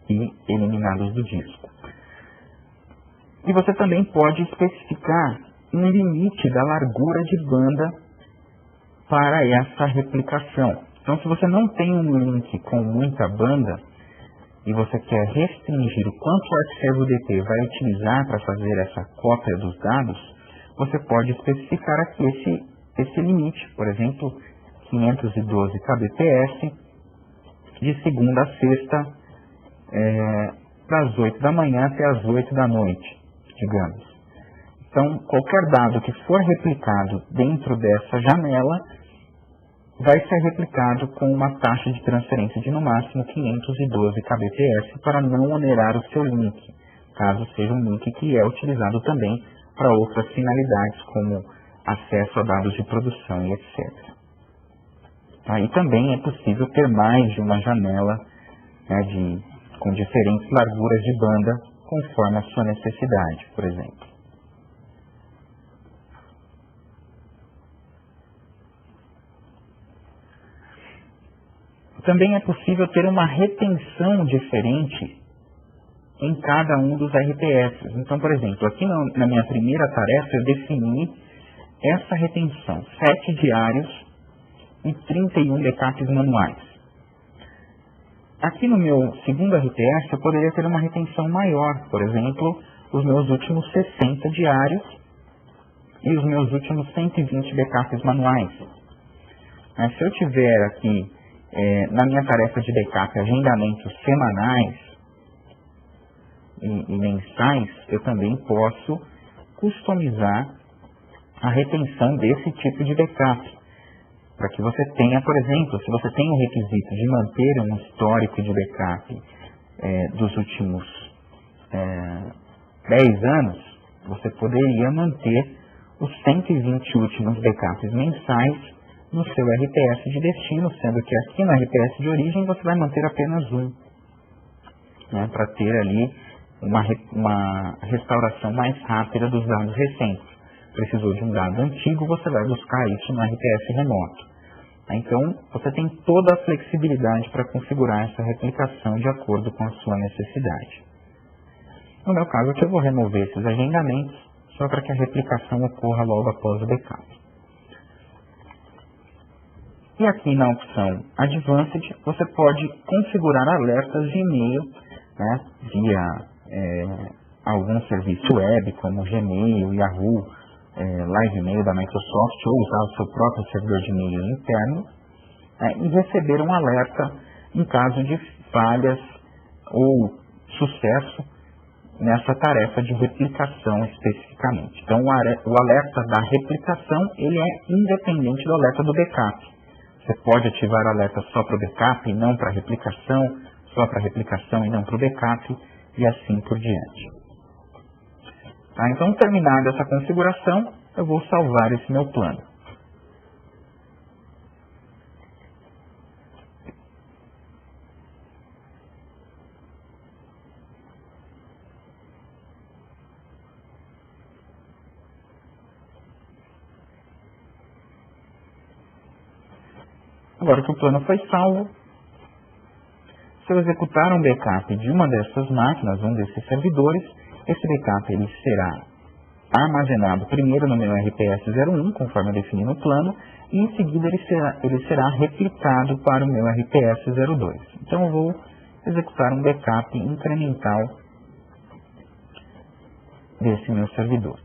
[SPEAKER 1] e eliminados do disco. E você também pode especificar um limite da largura de banda para essa replicação. Então, se você não tem um link com muita banda e você quer restringir o quanto o arquivo DT vai utilizar para fazer essa cópia dos dados, você pode especificar aqui esse limite, por exemplo, 512 kbps, de segunda a sexta, das 8 da manhã até as 8 da noite, digamos. Então, qualquer dado que for replicado dentro dessa janela vai ser replicado com uma taxa de transferência de no máximo 512 kbps para não onerar o seu link, caso seja um link que é utilizado também para outras finalidades, como acesso a dados de produção e etc. E também é possível ter mais de uma janela com diferentes larguras de banda, conforme a sua necessidade, por exemplo. Também é possível ter uma retenção diferente em cada um dos RPS. Então, por exemplo, aqui na minha primeira tarefa eu defini essa retenção, 7 diários e 31 backups manuais. Aqui no meu segundo RPS eu poderia ter uma retenção maior, por exemplo, os meus últimos 60 diários e os meus últimos 120 backups manuais. Se eu tiver aqui na minha tarefa de backup agendamentos semanais e mensais, eu também posso customizar a retenção desse tipo de backup. Para que você tenha, por exemplo, se você tem o requisito de manter um histórico de backup dos últimos 10 anos, você poderia manter os 120 últimos backups mensais no seu RPS de destino, sendo que aqui no RPS de origem você vai manter apenas um, né, para ter ali uma restauração mais rápida dos dados recentes. Precisou de um dado antigo, você vai buscar isso no RPS remoto. Então, você tem toda a flexibilidade para configurar essa replicação de acordo com a sua necessidade. No meu caso, aqui eu vou remover esses agendamentos, só para que a replicação ocorra logo após o backup. E aqui na opção Advanced, você pode configurar alertas de e-mail, né, via algum serviço web, como Gmail, Yahoo, Live Mail da Microsoft, ou usar o seu próprio servidor de e-mail interno, e receber um alerta em caso de falhas ou sucesso nessa tarefa de replicação especificamente. Então, o alerta da replicação, ele é independente do alerta do backup. Você pode ativar alerta só para o backup e não para a replicação, só para a replicação e não para o backup, e assim por diante. Tá? Então, terminada essa configuração, eu vou salvar esse meu plano. Agora que o plano foi salvo, se eu executar um backup de uma dessas máquinas, um desses servidores, esse backup ele será armazenado primeiro no meu RPS 01, conforme eu defini no plano, e em seguida ele será replicado para o meu RPS 02. Então eu vou executar um backup incremental desse meu servidor.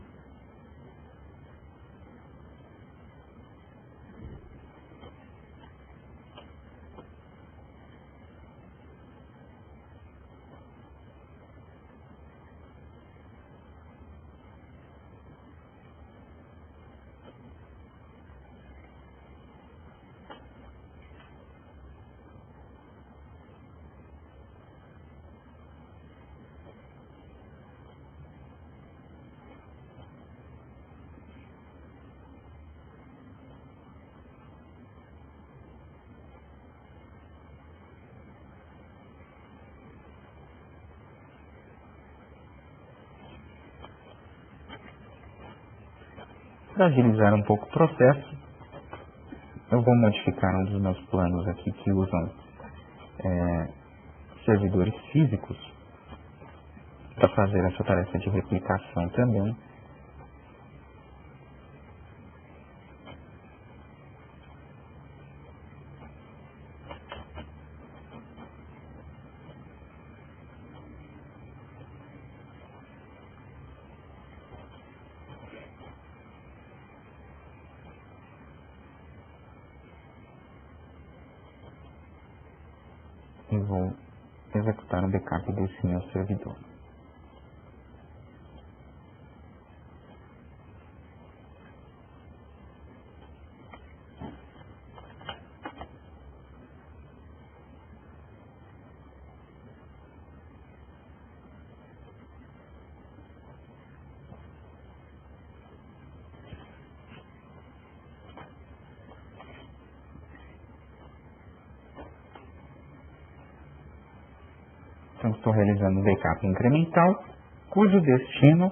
[SPEAKER 1] Para agilizar um pouco o processo, eu vou modificar um dos meus planos aqui que usam servidores físicos para fazer essa tarefa de replicação também. E vou executar um backup desse meu servidor. Então, estou realizando um backup incremental, cujo destino,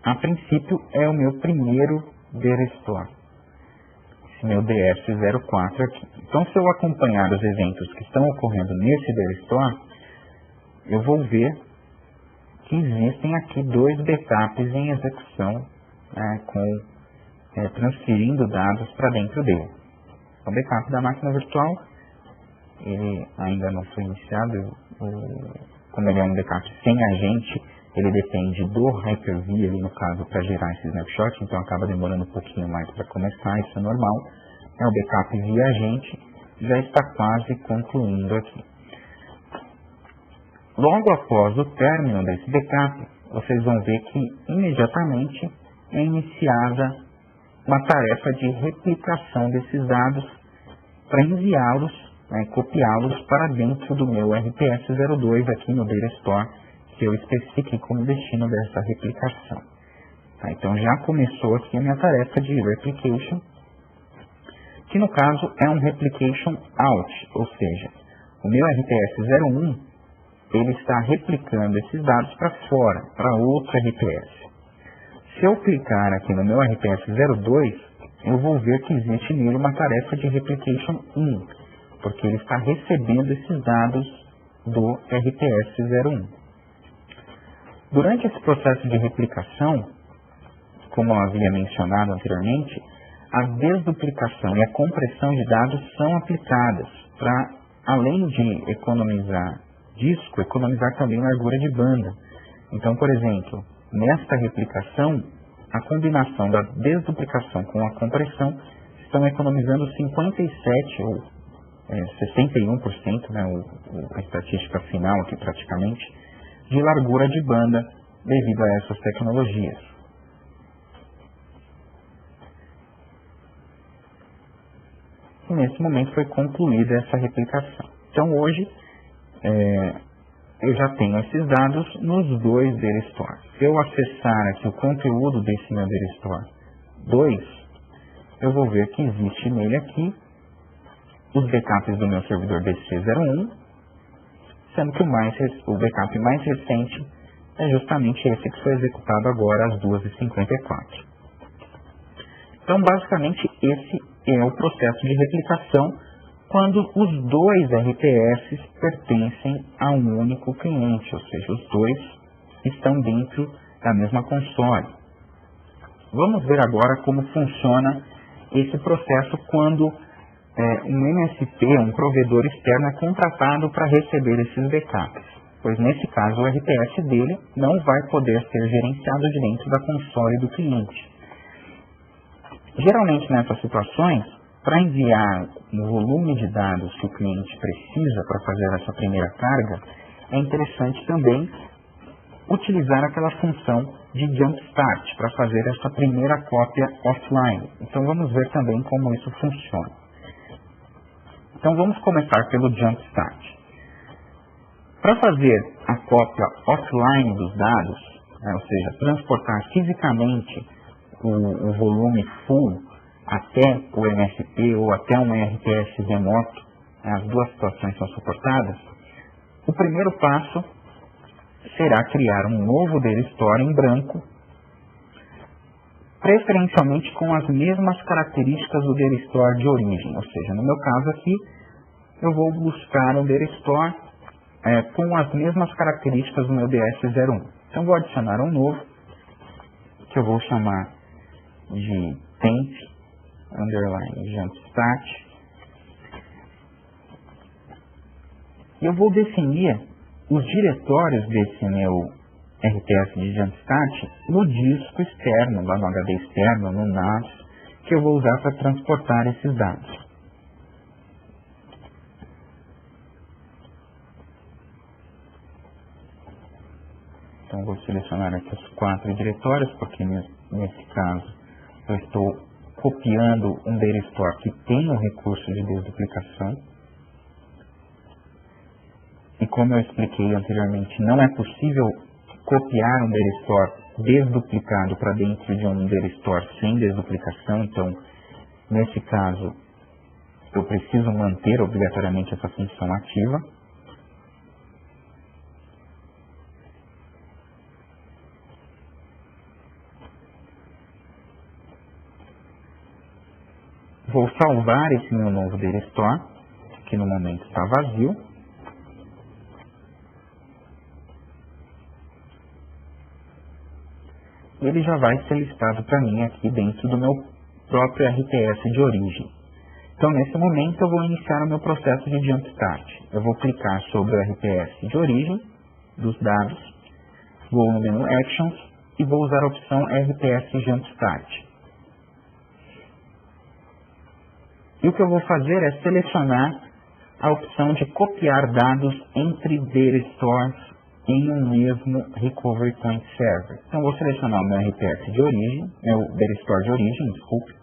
[SPEAKER 1] a princípio, é o meu primeiro DRStore, esse meu DS04 aqui. Então, se eu acompanhar os eventos que estão ocorrendo nesse DRStore, eu vou ver que existem aqui 2 backups em execução, transferindo dados para dentro dele. O backup da máquina virtual, ele ainda não foi iniciado, como ele é um backup sem agente, ele depende do Hyper-V ali no caso para gerar esse snapshot, então acaba demorando um pouquinho mais para começar, isso é normal. O backup via agente já está quase concluindo aqui. Logo após o término desse backup, vocês vão ver que imediatamente é iniciada uma tarefa de replicação desses dados para enviá-los, copiá-los para dentro do meu RPS-02 aqui no Data Store, que eu especifiquei como destino dessa replicação. Tá, então já começou aqui a minha tarefa de replication, que no caso é um replication out, ou seja, o meu RPS-01 ele está replicando esses dados para fora, para outro RPS. Se eu clicar aqui no meu RPS-02, eu vou ver que existe nele uma tarefa de replication in, porque ele está recebendo esses dados do RPS-01. Durante esse processo de replicação, como eu havia mencionado anteriormente, a desduplicação e a compressão de dados são aplicadas para, além de economizar disco, economizar também largura de banda. Então, por exemplo, nesta replicação, a combinação da desduplicação com a compressão estão economizando 57% ou 61%, a estatística final aqui praticamente, de largura de banda devido a essas tecnologias. E nesse momento foi concluída essa replicação. Então hoje eu já tenho esses dados nos dois Data Store. Se eu acessar aqui o conteúdo desse meu Data Store 2, eu vou ver que existe nele aqui os backups do meu servidor DC01, sendo que o backup mais recente é justamente esse que foi executado agora às 2h54. Então, basicamente, esse é o processo de replicação quando os dois RPS pertencem a um único cliente, ou seja, os dois estão dentro da mesma console. Vamos ver agora como funciona esse processo quando um MSP, um provedor externo, é contratado para receber esses backups, pois nesse caso o RPS dele não vai poder ser gerenciado de dentro da console do cliente. Geralmente nessas situações, para enviar o volume de dados que o cliente precisa para fazer essa primeira carga, é interessante também utilizar aquela função de Jumpstart para fazer essa primeira cópia offline. Então vamos ver também como isso funciona. Então vamos começar pelo Jumpstart. Para fazer a cópia offline dos dados, ou seja, transportar fisicamente o volume full até o MSP ou até um RPS remoto, as duas situações são suportadas, o primeiro passo será criar um novo Data Store em branco, preferencialmente com as mesmas características do Data Store de origem, ou seja, no meu caso aqui, eu vou buscar um Data Store com as mesmas características do meu DS01. Então vou adicionar um novo, que eu vou chamar de temp underline jumpstart. E eu vou definir os diretórios desse meu RPS de jumpstart no disco externo, lá no HD externo, no NAS, que eu vou usar para transportar esses dados. Então vou selecionar aqui os 4 diretórios, porque nesse caso eu estou copiando um Data Store que tem um recurso de desduplicação. E como eu expliquei anteriormente, não é possível copiar um Data Store desduplicado para dentro de um Data Store sem desduplicação. Então, nesse caso, eu preciso manter obrigatoriamente essa função ativa. Vou salvar esse meu novo Data Store, que no momento está vazio. Ele já vai ser listado para mim aqui dentro do meu próprio RPS de origem. Então, nesse momento, eu vou iniciar o meu processo de Jumpstart. Eu vou clicar sobre o RPS de origem dos dados, vou no menu Actions e vou usar a opção RPS Jumpstart. E o que eu vou fazer é selecionar a opção de copiar dados entre Data Stores em um mesmo Recovery Point Server. Então, eu vou selecionar o meu RPS de origem, meu DIR-Store de origem, desculpe,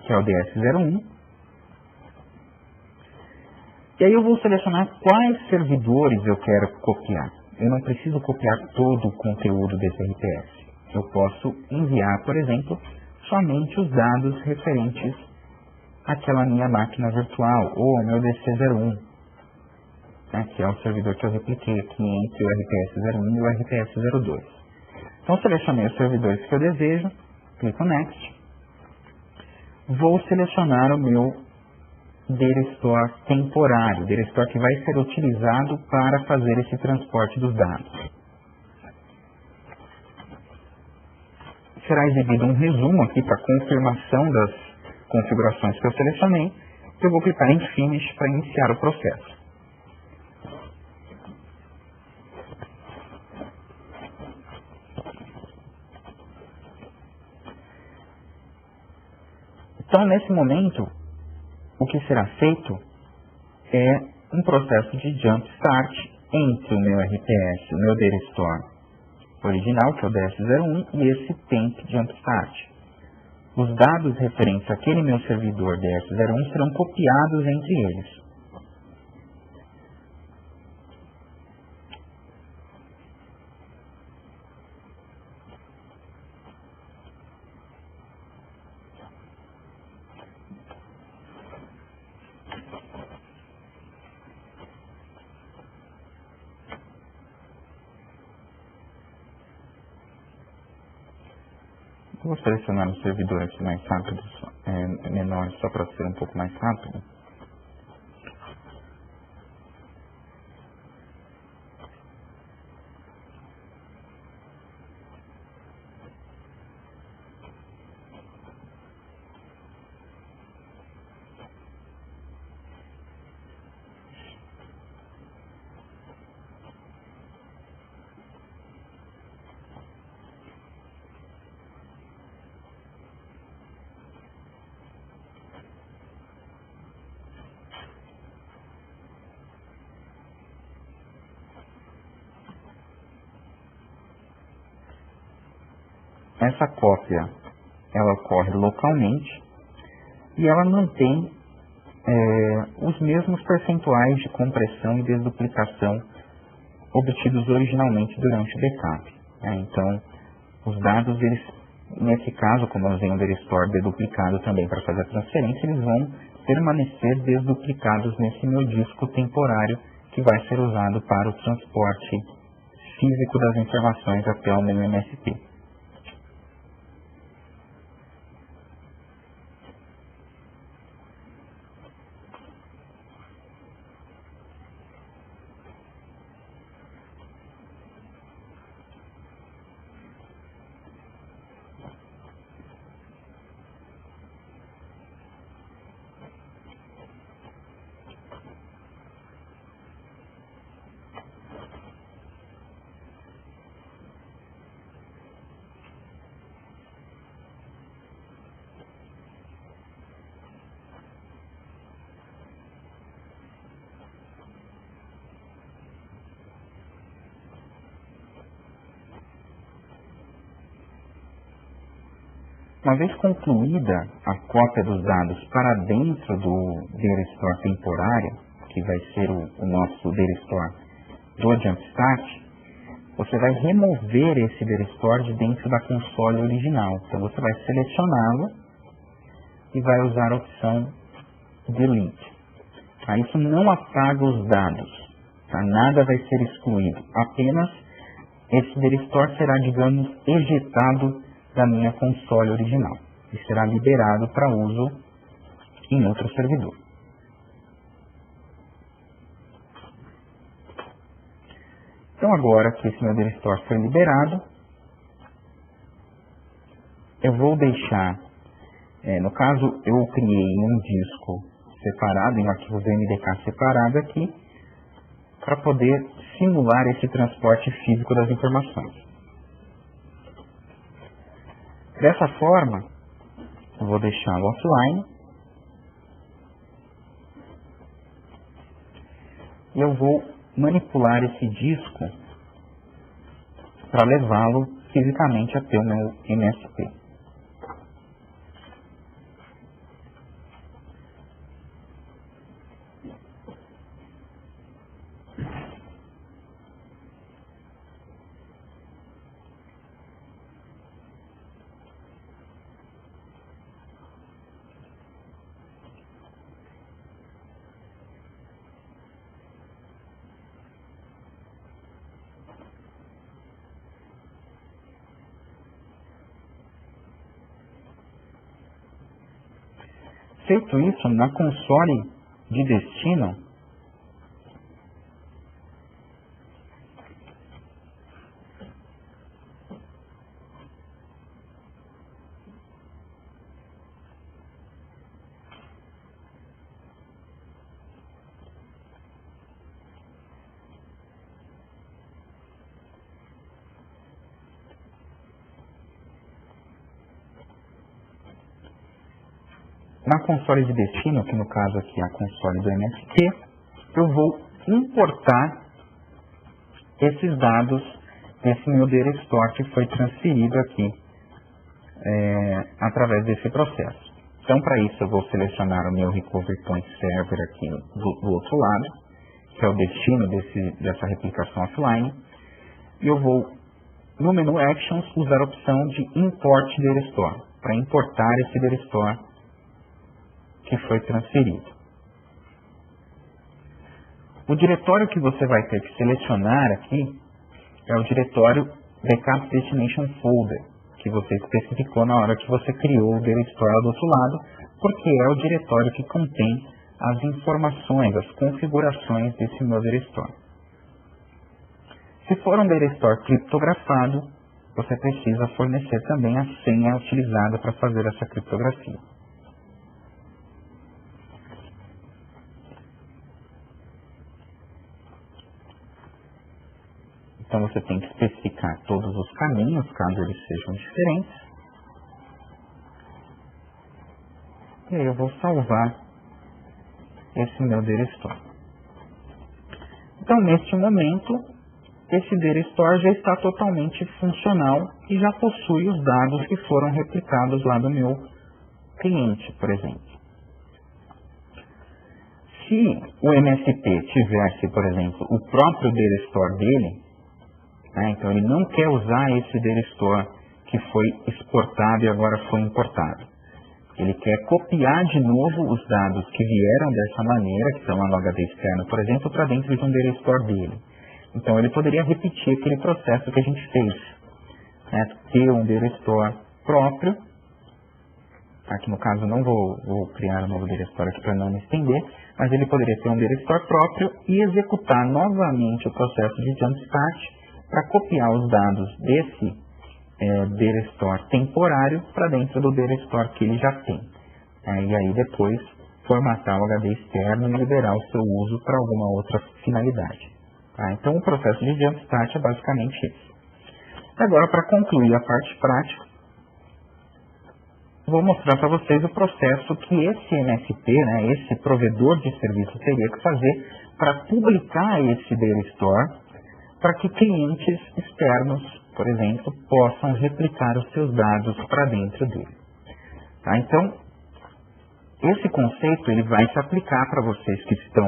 [SPEAKER 1] que é o DS01. E aí eu vou selecionar quais servidores eu quero copiar. Eu não preciso copiar todo o conteúdo desse RPS. Eu posso enviar, por exemplo, somente os dados referentes àquela minha máquina virtual ou ao meu DC01, que é o servidor que eu repliquei aqui entre o RPS01 e o RPS02. Então, selecionei os servidores que eu desejo, clico Next, vou selecionar o meu DIR-Store temporário, DIR-Store que vai ser utilizado para fazer esse transporte dos dados. Será exibido um resumo aqui para confirmação das configurações que eu selecionei. Eu vou clicar em Finish para iniciar o processo. Então, nesse momento, o que será feito é um processo de Jump Start entre o meu RPS, o meu DIR-Store original, que é o DS01, e esse Temp Jump Start. Os dados referentes àquele meu servidor DS01 serão copiados entre eles. Vou selecionar um servidor aqui mais rápido, menor, só para ser um pouco mais rápido. Essa cópia, ela ocorre localmente e ela mantém os mesmos percentuais de compressão e desduplicação obtidos originalmente durante o backup. Então, os dados, eles, nesse caso, como eu usei um DIR-Store deduplicado também para fazer a transferência, eles vão permanecer desduplicados nesse meu disco temporário que vai ser usado para o transporte físico das informações até o meu MSP. Uma vez concluída a cópia dos dados para dentro do DIR-Store temporário, que vai ser o nosso DIR-Store do Jumpstart, você vai remover esse DIR-Store de dentro da console original. Então você vai selecioná-lo e vai usar a opção Delete. Isso não apaga os dados, nada vai ser excluído, apenas esse DIR-Store será, digamos, ejetado da minha console original e será liberado para uso em outro servidor. Então, agora que esse meu DIR-Store foi liberado, eu vou deixar, no caso eu criei um disco separado, em um arquivo VMDK separado aqui, para poder simular esse transporte físico das informações. Dessa forma, eu vou deixar offline e eu vou manipular esse disco para levá-lo fisicamente até o meu MSP. Feito isso, na console de destino, na console de destino, que no caso aqui é a console do MSP, eu vou importar esses dados desse meu Data Store que foi transferido aqui através desse processo. Então, para isso, eu vou selecionar o meu Recovery Point Server aqui do outro lado, que é o destino dessa replicação offline, e eu vou, no menu Actions, usar a opção de Import Data Store, para importar esse Data Store que foi transferido. O diretório que você vai ter que selecionar aqui é o diretório Backup Destination Folder, que você especificou na hora que você criou o Data Store do outro lado, porque é o diretório que contém as informações, as configurações desse meu Data Store. Se for um Data Store criptografado, você precisa fornecer também a senha utilizada para fazer essa criptografia. Então você tem que especificar todos os caminhos, caso eles sejam diferentes. E aí eu vou salvar esse meu Data Store. Então, neste momento, esse Data Store já está totalmente funcional e já possui os dados que foram replicados lá do meu cliente, por exemplo. Se o MSP tivesse, por exemplo, o próprio Data Store dele, então ele não quer usar esse Data Store que foi exportado e agora foi importado. Ele quer copiar de novo os dados que vieram dessa maneira, que estão lá no HD externo, por exemplo, para dentro de um Data Store dele. Então ele poderia repetir aquele processo que a gente fez. Ter um Data Store próprio. Aqui no caso não vou criar um novo Data Store aqui para não me estender, mas ele poderia ter um Data Store próprio e executar novamente o processo de Jumpstart para copiar os dados desse Data Store temporário para dentro do Data Store que ele já tem. E aí depois formatar o HD externo e liberar o seu uso para alguma outra finalidade. Então o processo de Jumpstart é basicamente isso. Agora, para concluir a parte prática, vou mostrar para vocês o processo que esse MSP, esse provedor de serviço, teria que fazer para publicar esse Data Store para que clientes externos, por exemplo, possam replicar os seus dados para dentro dele. Então, esse conceito ele vai se aplicar para vocês que estão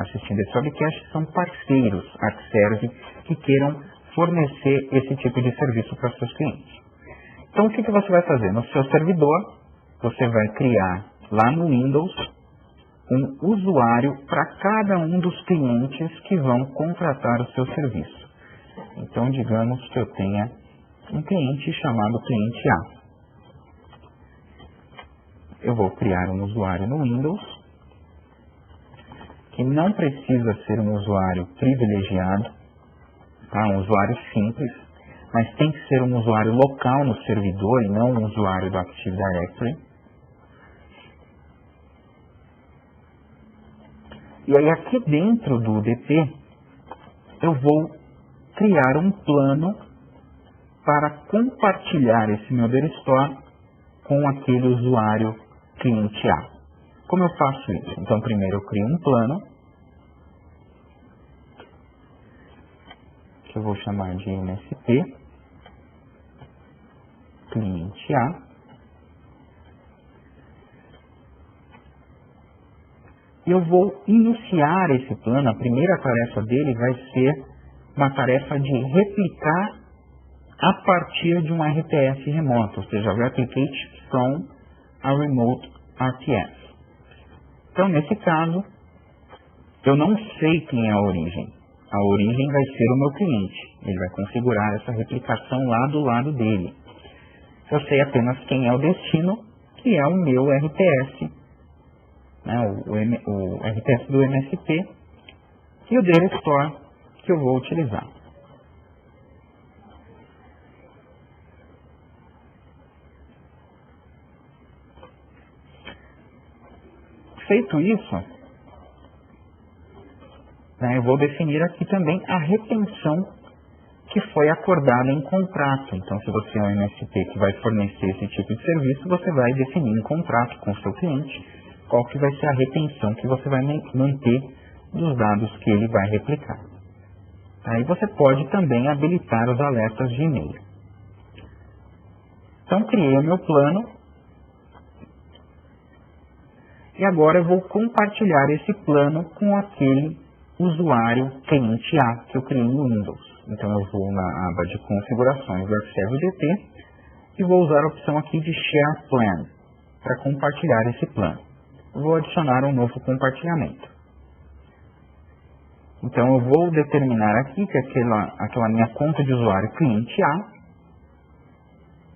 [SPEAKER 1] assistindo esse webcast, que são parceiros ArcServe que queiram fornecer esse tipo de serviço para seus clientes. Então, o que você vai fazer? No seu servidor, você vai criar lá no Windows um usuário para cada um dos clientes que vão contratar o seu serviço. Então, digamos que eu tenha um cliente chamado cliente A. Eu vou criar um usuário no Windows, que não precisa ser um usuário privilegiado, um usuário simples, mas tem que ser um usuário local no servidor e não um usuário do Active Directory. E aí aqui dentro do DP, eu vou criar um plano para compartilhar esse meu Data Store com aquele usuário cliente A. Como eu faço isso? Então primeiro eu crio um plano, que eu vou chamar de MSP cliente A. Eu vou iniciar esse plano. A primeira tarefa dele vai ser uma tarefa de replicar a partir de um RPS remoto, ou seja, replicate from a remote RTS. Então, nesse caso, eu não sei quem é a origem. A origem vai ser o meu cliente. Ele vai configurar essa replicação lá do lado dele. Eu sei apenas quem é o destino, que é o meu RPS, né, o RPS do MSP, e o Data Store que eu vou utilizar. Feito isso, eu vou definir aqui também a retenção que foi acordada em contrato. Então, se você é um MSP que vai fornecer esse tipo de serviço, você vai definir em contrato com o seu cliente qual que vai ser a retenção que você vai manter dos dados que ele vai replicar. Aí você pode também habilitar os alertas de e-mail. Então, criei o meu plano e agora eu vou compartilhar esse plano com aquele usuário cliente A que eu criei no Windows. Então eu vou na aba de configurações do Xserve DT e vou usar a opção aqui de Share Plan para compartilhar esse plano. Vou adicionar um novo compartilhamento. Então eu vou determinar aqui que aquela minha conta de usuário cliente A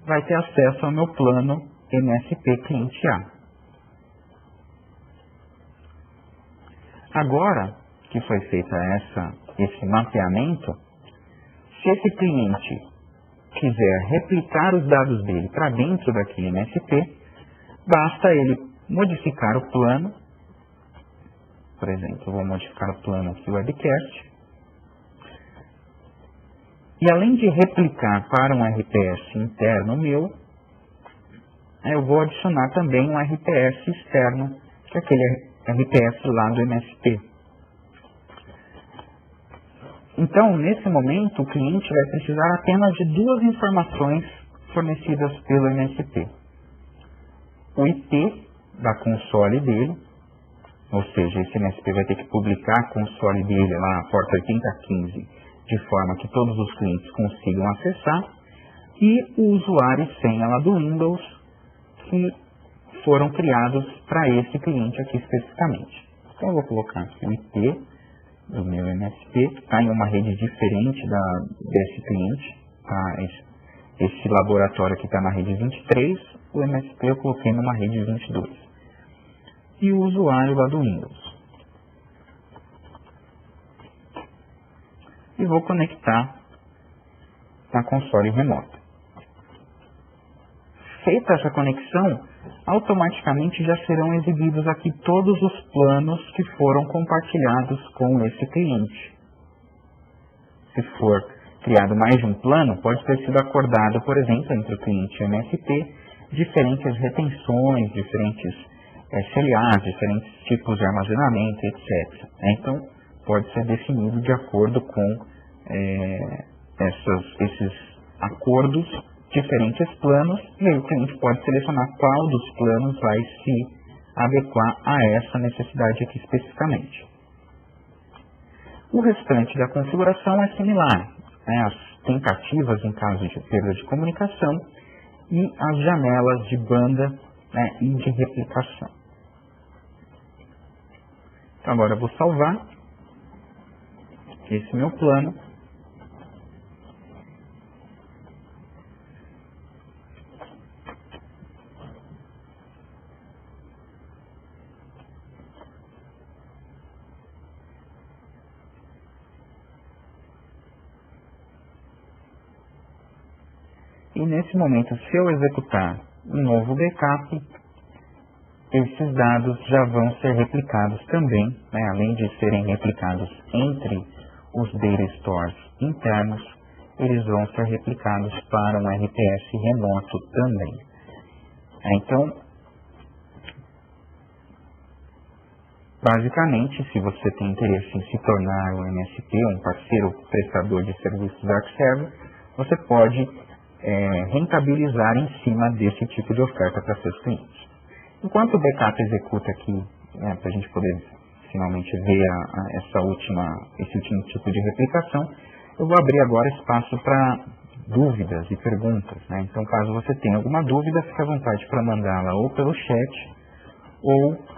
[SPEAKER 1] vai ter acesso ao meu plano MSP cliente A. Agora que foi feito esse mapeamento, se esse cliente quiser replicar os dados dele para dentro daquele MSP, basta ele modificar o plano. Por exemplo, eu vou modificar o plano aqui, o Webcast. E além de replicar para um RPS interno meu, eu vou adicionar também um RPS externo, que é aquele RPS lá do MSP. Então, nesse momento, o cliente vai precisar apenas de duas informações fornecidas pelo MSP. O IP da console dele, ou seja, esse MSP vai ter que publicar a console dele lá, a porta 8015, de forma que todos os clientes consigam acessar, e o usuário e senha lá do Windows, que foram criados para esse cliente aqui especificamente. Então, eu vou colocar aqui o IP do meu MSP, que está em uma rede diferente desse cliente. Tá? Esse laboratório aqui está na rede 23, o MSP eu coloquei numa rede 22. E o usuário lá do Windows. E vou conectar na console remota. Feita essa conexão, automaticamente já serão exibidos aqui todos os planos que foram compartilhados com esse cliente. Se for criado mais de um plano, pode ter sido acordado, por exemplo, entre o cliente e o MSP, diferentes retenções, diferentes SLAs, diferentes tipos de armazenamento, etc. Então, pode ser definido de acordo com esses acordos, diferentes planos, e aí o cliente pode selecionar qual dos planos vai se adequar a essa necessidade aqui especificamente. O restante da configuração é similar, as tentativas em caso de perda de comunicação e as janelas de banda e de replicação. Então agora eu vou salvar esse meu plano. E nesse momento, se eu executar um novo backup, esses dados já vão ser replicados também, além de serem replicados entre os data stores internos, eles vão ser replicados para um RPS remoto também. Então, Basicamente, se você tem interesse em se tornar um MSP, um parceiro prestador de serviços da ArcServe, você pode rentabilizar em cima desse tipo de oferta para seus clientes. Enquanto o backup executa aqui, para a gente poder finalmente ver esse último tipo de replicação, eu vou abrir agora espaço para dúvidas e perguntas. Então, caso você tenha alguma dúvida, fique à vontade para mandá-la ou pelo chat, ou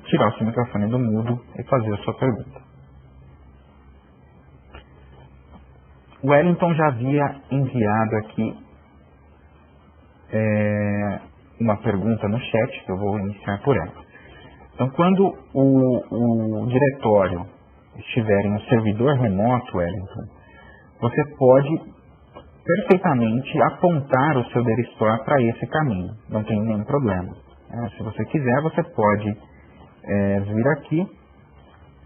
[SPEAKER 1] tirar o seu microfone do mudo e fazer a sua pergunta. O Wellington já havia enviado aqui uma pergunta no chat, que eu vou iniciar por ela. Então, quando o diretório estiver em um servidor remoto, Wellington, você pode perfeitamente apontar o seu Deristore para esse caminho, não tem nenhum problema. Se você quiser, você pode vir aqui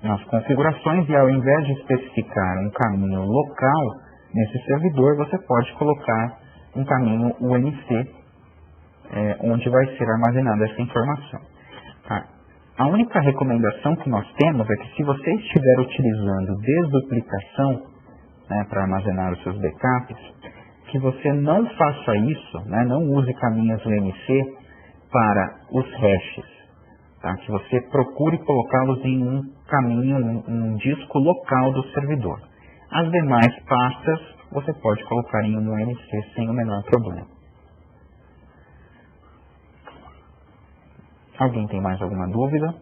[SPEAKER 1] nas configurações e, ao invés de especificar um caminho local nesse servidor, você pode colocar um caminho UNC, onde vai ser armazenada essa informação. Tá? A única recomendação que nós temos é que, se você estiver utilizando desduplicação para armazenar os seus backups, que você não faça isso, não use caminhos UNC para os hashes, tá? Que você procure colocá-los em um caminho, um disco local do servidor. As demais pastas você pode colocar em um UNC sem o menor problema. Alguém tem mais alguma dúvida?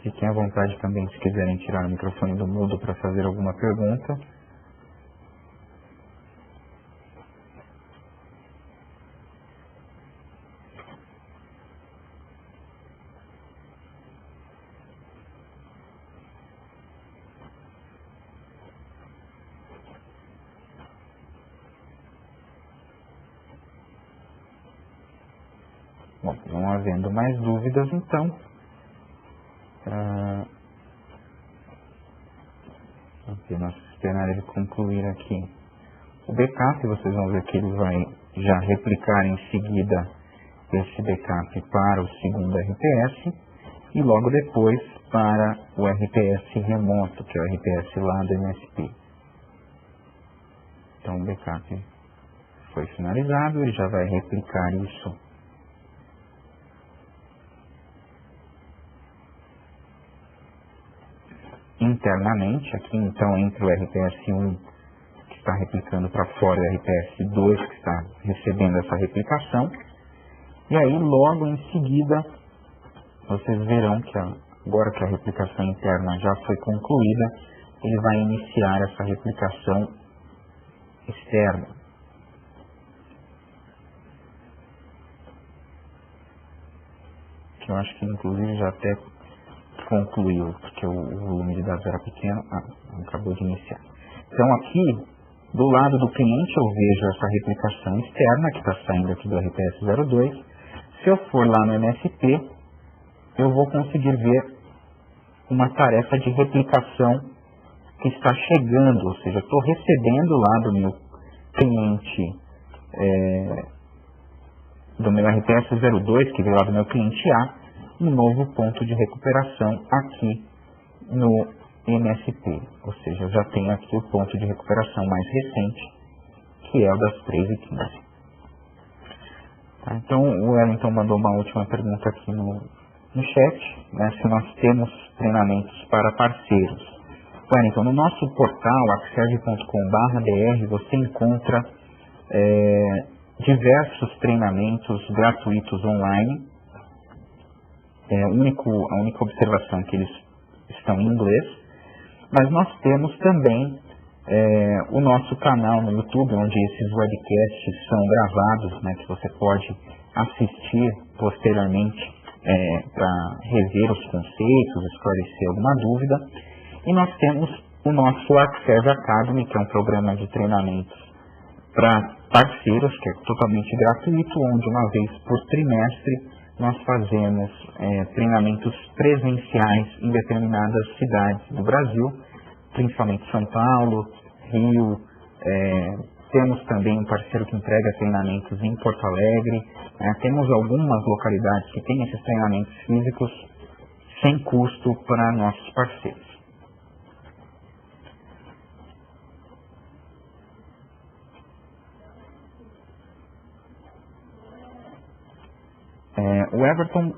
[SPEAKER 1] Fiquem à vontade também, se quiserem tirar o microfone do mudo para fazer alguma pergunta. Bom, não havendo mais dúvidas, então, apenas esperar ele concluir aqui o backup. Vocês vão ver que ele vai já replicar em seguida esse backup para o segundo RPS e logo depois para o RPS remoto, que é o RPS lá do MSP. Então o backup foi finalizado, ele já vai replicar isso internamente, aqui então entre o RPS1 que está replicando para fora e o RPS2 que está recebendo essa replicação, e aí logo em seguida vocês verão que agora que a replicação interna já foi concluída, ele vai iniciar essa replicação externa. Que eu acho que inclusive já até concluiu, porque o volume de dados era pequeno, acabou de iniciar. Então aqui, do lado do cliente, eu vejo essa replicação externa, que está saindo aqui do RPS02. Se eu for lá no MSP, eu vou conseguir ver uma tarefa de replicação que está chegando, ou seja, eu estou recebendo lá do meu cliente, do meu RPS02, que veio lá do meu cliente A, um novo ponto de recuperação aqui no MSP, ou seja, eu já tenho aqui o ponto de recuperação mais recente, que é o das 13h15. Tá? Então o Wellington mandou uma última pergunta aqui no chat, se nós temos treinamentos para parceiros. Wellington, no nosso portal arcserve.com.br você encontra diversos treinamentos gratuitos online. A única observação é que eles estão em inglês, mas nós temos também o nosso canal no YouTube, onde esses webcasts são gravados, que você pode assistir posteriormente para rever os conceitos, esclarecer alguma dúvida. E nós temos o nosso ArcServe Academy, que é um programa de treinamentos para parceiros, que é totalmente gratuito, onde uma vez por trimestre nós fazemos treinamentos presenciais em determinadas cidades do Brasil, principalmente São Paulo, Rio. Temos também um parceiro que entrega treinamentos em Porto Alegre. Temos algumas localidades que têm esses treinamentos físicos sem custo para nossos parceiros. O Everton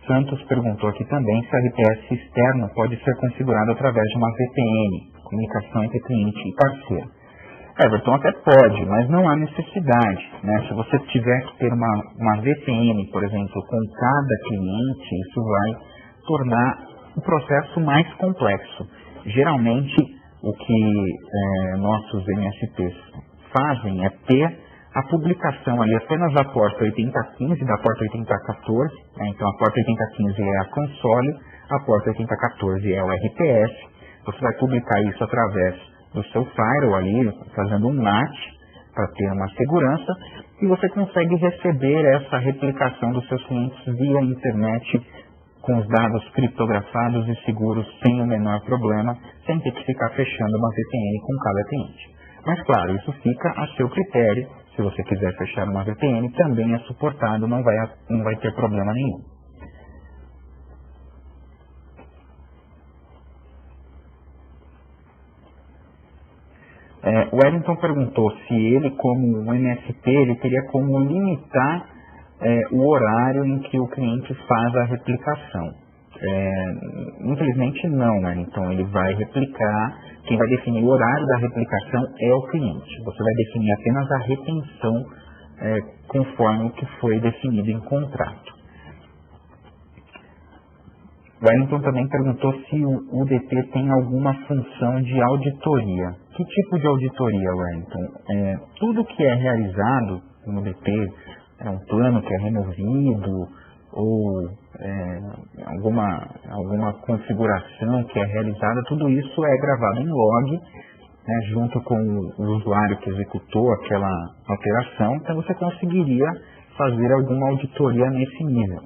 [SPEAKER 1] Santos perguntou aqui também se a RPS externo pode ser configurado através de uma VPN, comunicação entre cliente e parceiro. Everton, até pode, mas não há necessidade, né? Se você tiver que ter uma VPN, por exemplo, com cada cliente, isso vai tornar o processo mais complexo. Geralmente, o que nossos MSPs fazem é ter a publicação ali apenas da porta 8015 e da porta 8014, né? Então a porta 8015 é a console, a porta 8014 é o RPS. Você vai publicar isso através do seu firewall ali, fazendo um NAT para ter uma segurança, e você consegue receber essa replicação dos seus clientes via internet com os dados criptografados e seguros sem o menor problema, sem ter que ficar fechando uma VPN com cada cliente. Mas claro, isso fica a seu critério. Se você quiser fechar uma VPN, também é suportado, não vai ter problema nenhum. O Wellington perguntou se ele, como um MSP, ele teria como limitar o horário em que o cliente faz a replicação. Infelizmente não, Wellington. Ele vai replicar, quem vai definir o horário da replicação é o cliente. Você vai definir apenas a retenção conforme o que foi definido em contrato. O Wellington também perguntou se o UDP tem alguma função de auditoria. Que tipo de auditoria, Wellington? Tudo que é realizado no UDP, um plano que é removido, ou alguma configuração que é realizada, tudo isso é gravado em log, né, junto com o usuário que executou aquela alteração. Então você conseguiria fazer alguma auditoria nesse nível.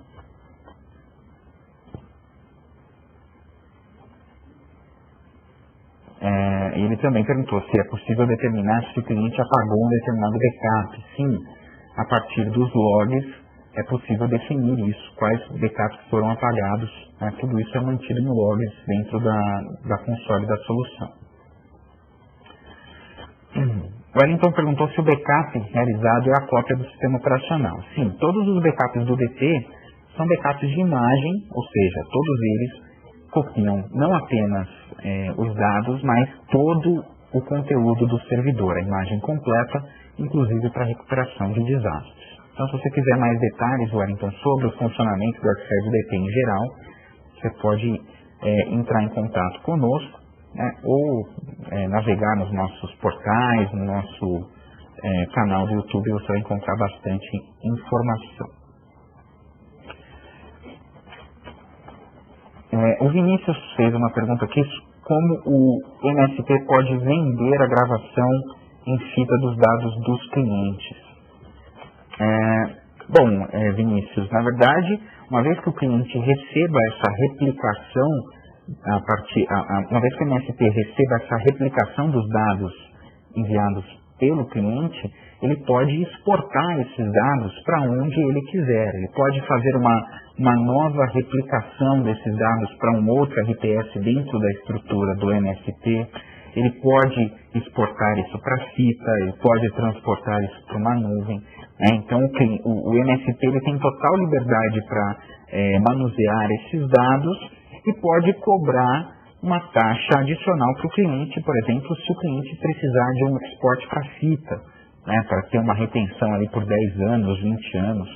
[SPEAKER 1] Ele também perguntou se é possível determinar se o cliente apagou um determinado backup. Sim, a partir dos logs é possível definir isso, quais backups foram apagados. Tudo isso é mantido no logs dentro da console da solução. O Wellington perguntou se o backup realizado é a cópia do sistema operacional. Sim, todos os backups do DT são backups de imagem, ou seja, todos eles copiam não apenas os dados, mas todo o conteúdo do servidor, a imagem completa, inclusive para recuperação de desastres. Então, se você quiser mais detalhes, Wellington, sobre o funcionamento do Arquivo DT em geral, você pode entrar em contato conosco, né, ou navegar nos nossos portais, no nosso canal do YouTube, você vai encontrar bastante informação. O Vinícius fez uma pergunta aqui, como o MSP pode vender a gravação em fita dos dados dos clientes. Vinícius, na verdade, uma vez que o cliente receba essa replicação, uma vez que o MSP receba essa replicação dos dados enviados pelo cliente, ele pode exportar esses dados para onde ele quiser. Ele pode fazer uma nova replicação desses dados para um outro RPS dentro da estrutura do MSP. Ele pode exportar isso para fita, ele pode transportar isso para uma nuvem. Então, o MSP ele tem total liberdade para manusear esses dados e pode cobrar uma taxa adicional para o cliente, por exemplo, se o cliente precisar de um export para fita, né, para ter uma retenção ali por 10 anos, 20 anos.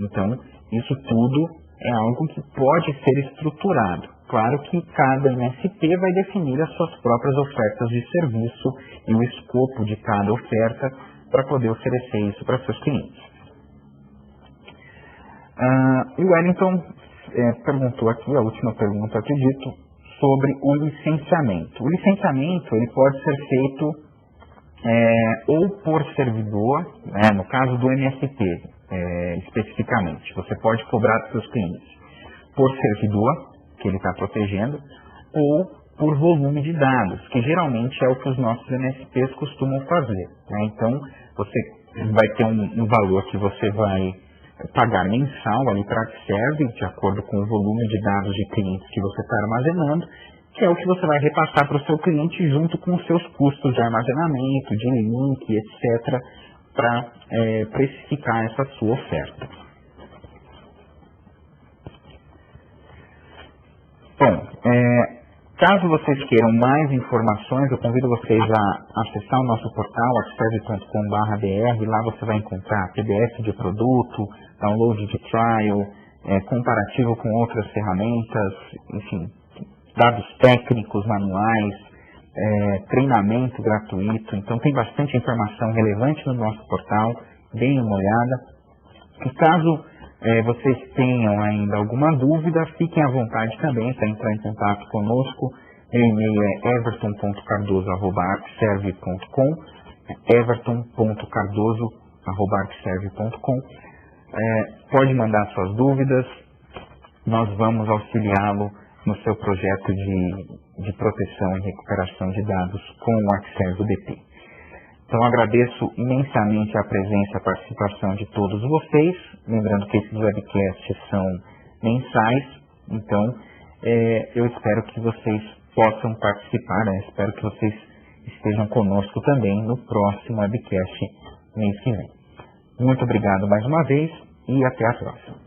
[SPEAKER 1] Então, isso tudo é algo que pode ser estruturado. Claro que cada MSP vai definir as suas próprias ofertas de serviço e o escopo de cada oferta para poder oferecer isso para seus clientes. O Wellington perguntou aqui, a última pergunta, acredito, sobre o licenciamento. O licenciamento ele pode ser feito ou por servidor, no caso do MSP, especificamente. Você pode cobrar dos seus clientes por servidor, que ele está protegendo, ou por volume de dados, que geralmente é o que os nossos MSPs costumam fazer, né? Então, você vai ter um valor que você vai pagar mensal ali para a AppServe, de acordo com o volume de dados de clientes que você está armazenando, que é o que você vai repassar para o seu cliente junto com os seus custos de armazenamento, de link, etc., para precificar essa sua oferta. Bom, caso vocês queiram mais informações, eu convido vocês a acessar o nosso portal, appserve.com.br. Lá você vai encontrar PDF de produto, download de trial, comparativo com outras ferramentas, enfim, dados técnicos, manuais, treinamento gratuito. Então tem bastante informação relevante no nosso portal, deem uma olhada. E caso vocês tenham ainda alguma dúvida, fiquem à vontade também para entrar em contato conosco. Meu e-mail é everton.cardoso@appserve.com, everton.cardoso@appserve.com. Pode mandar suas dúvidas, nós vamos auxiliá-lo no seu projeto de proteção e recuperação de dados com o AppServe DP. Então, agradeço imensamente a presença e a participação de todos vocês. Lembrando que esses webcasts são mensais, então eu espero que vocês possam participar, né? Espero que vocês estejam conosco também no próximo webcast mês que vem. Muito obrigado mais uma vez e até a próxima.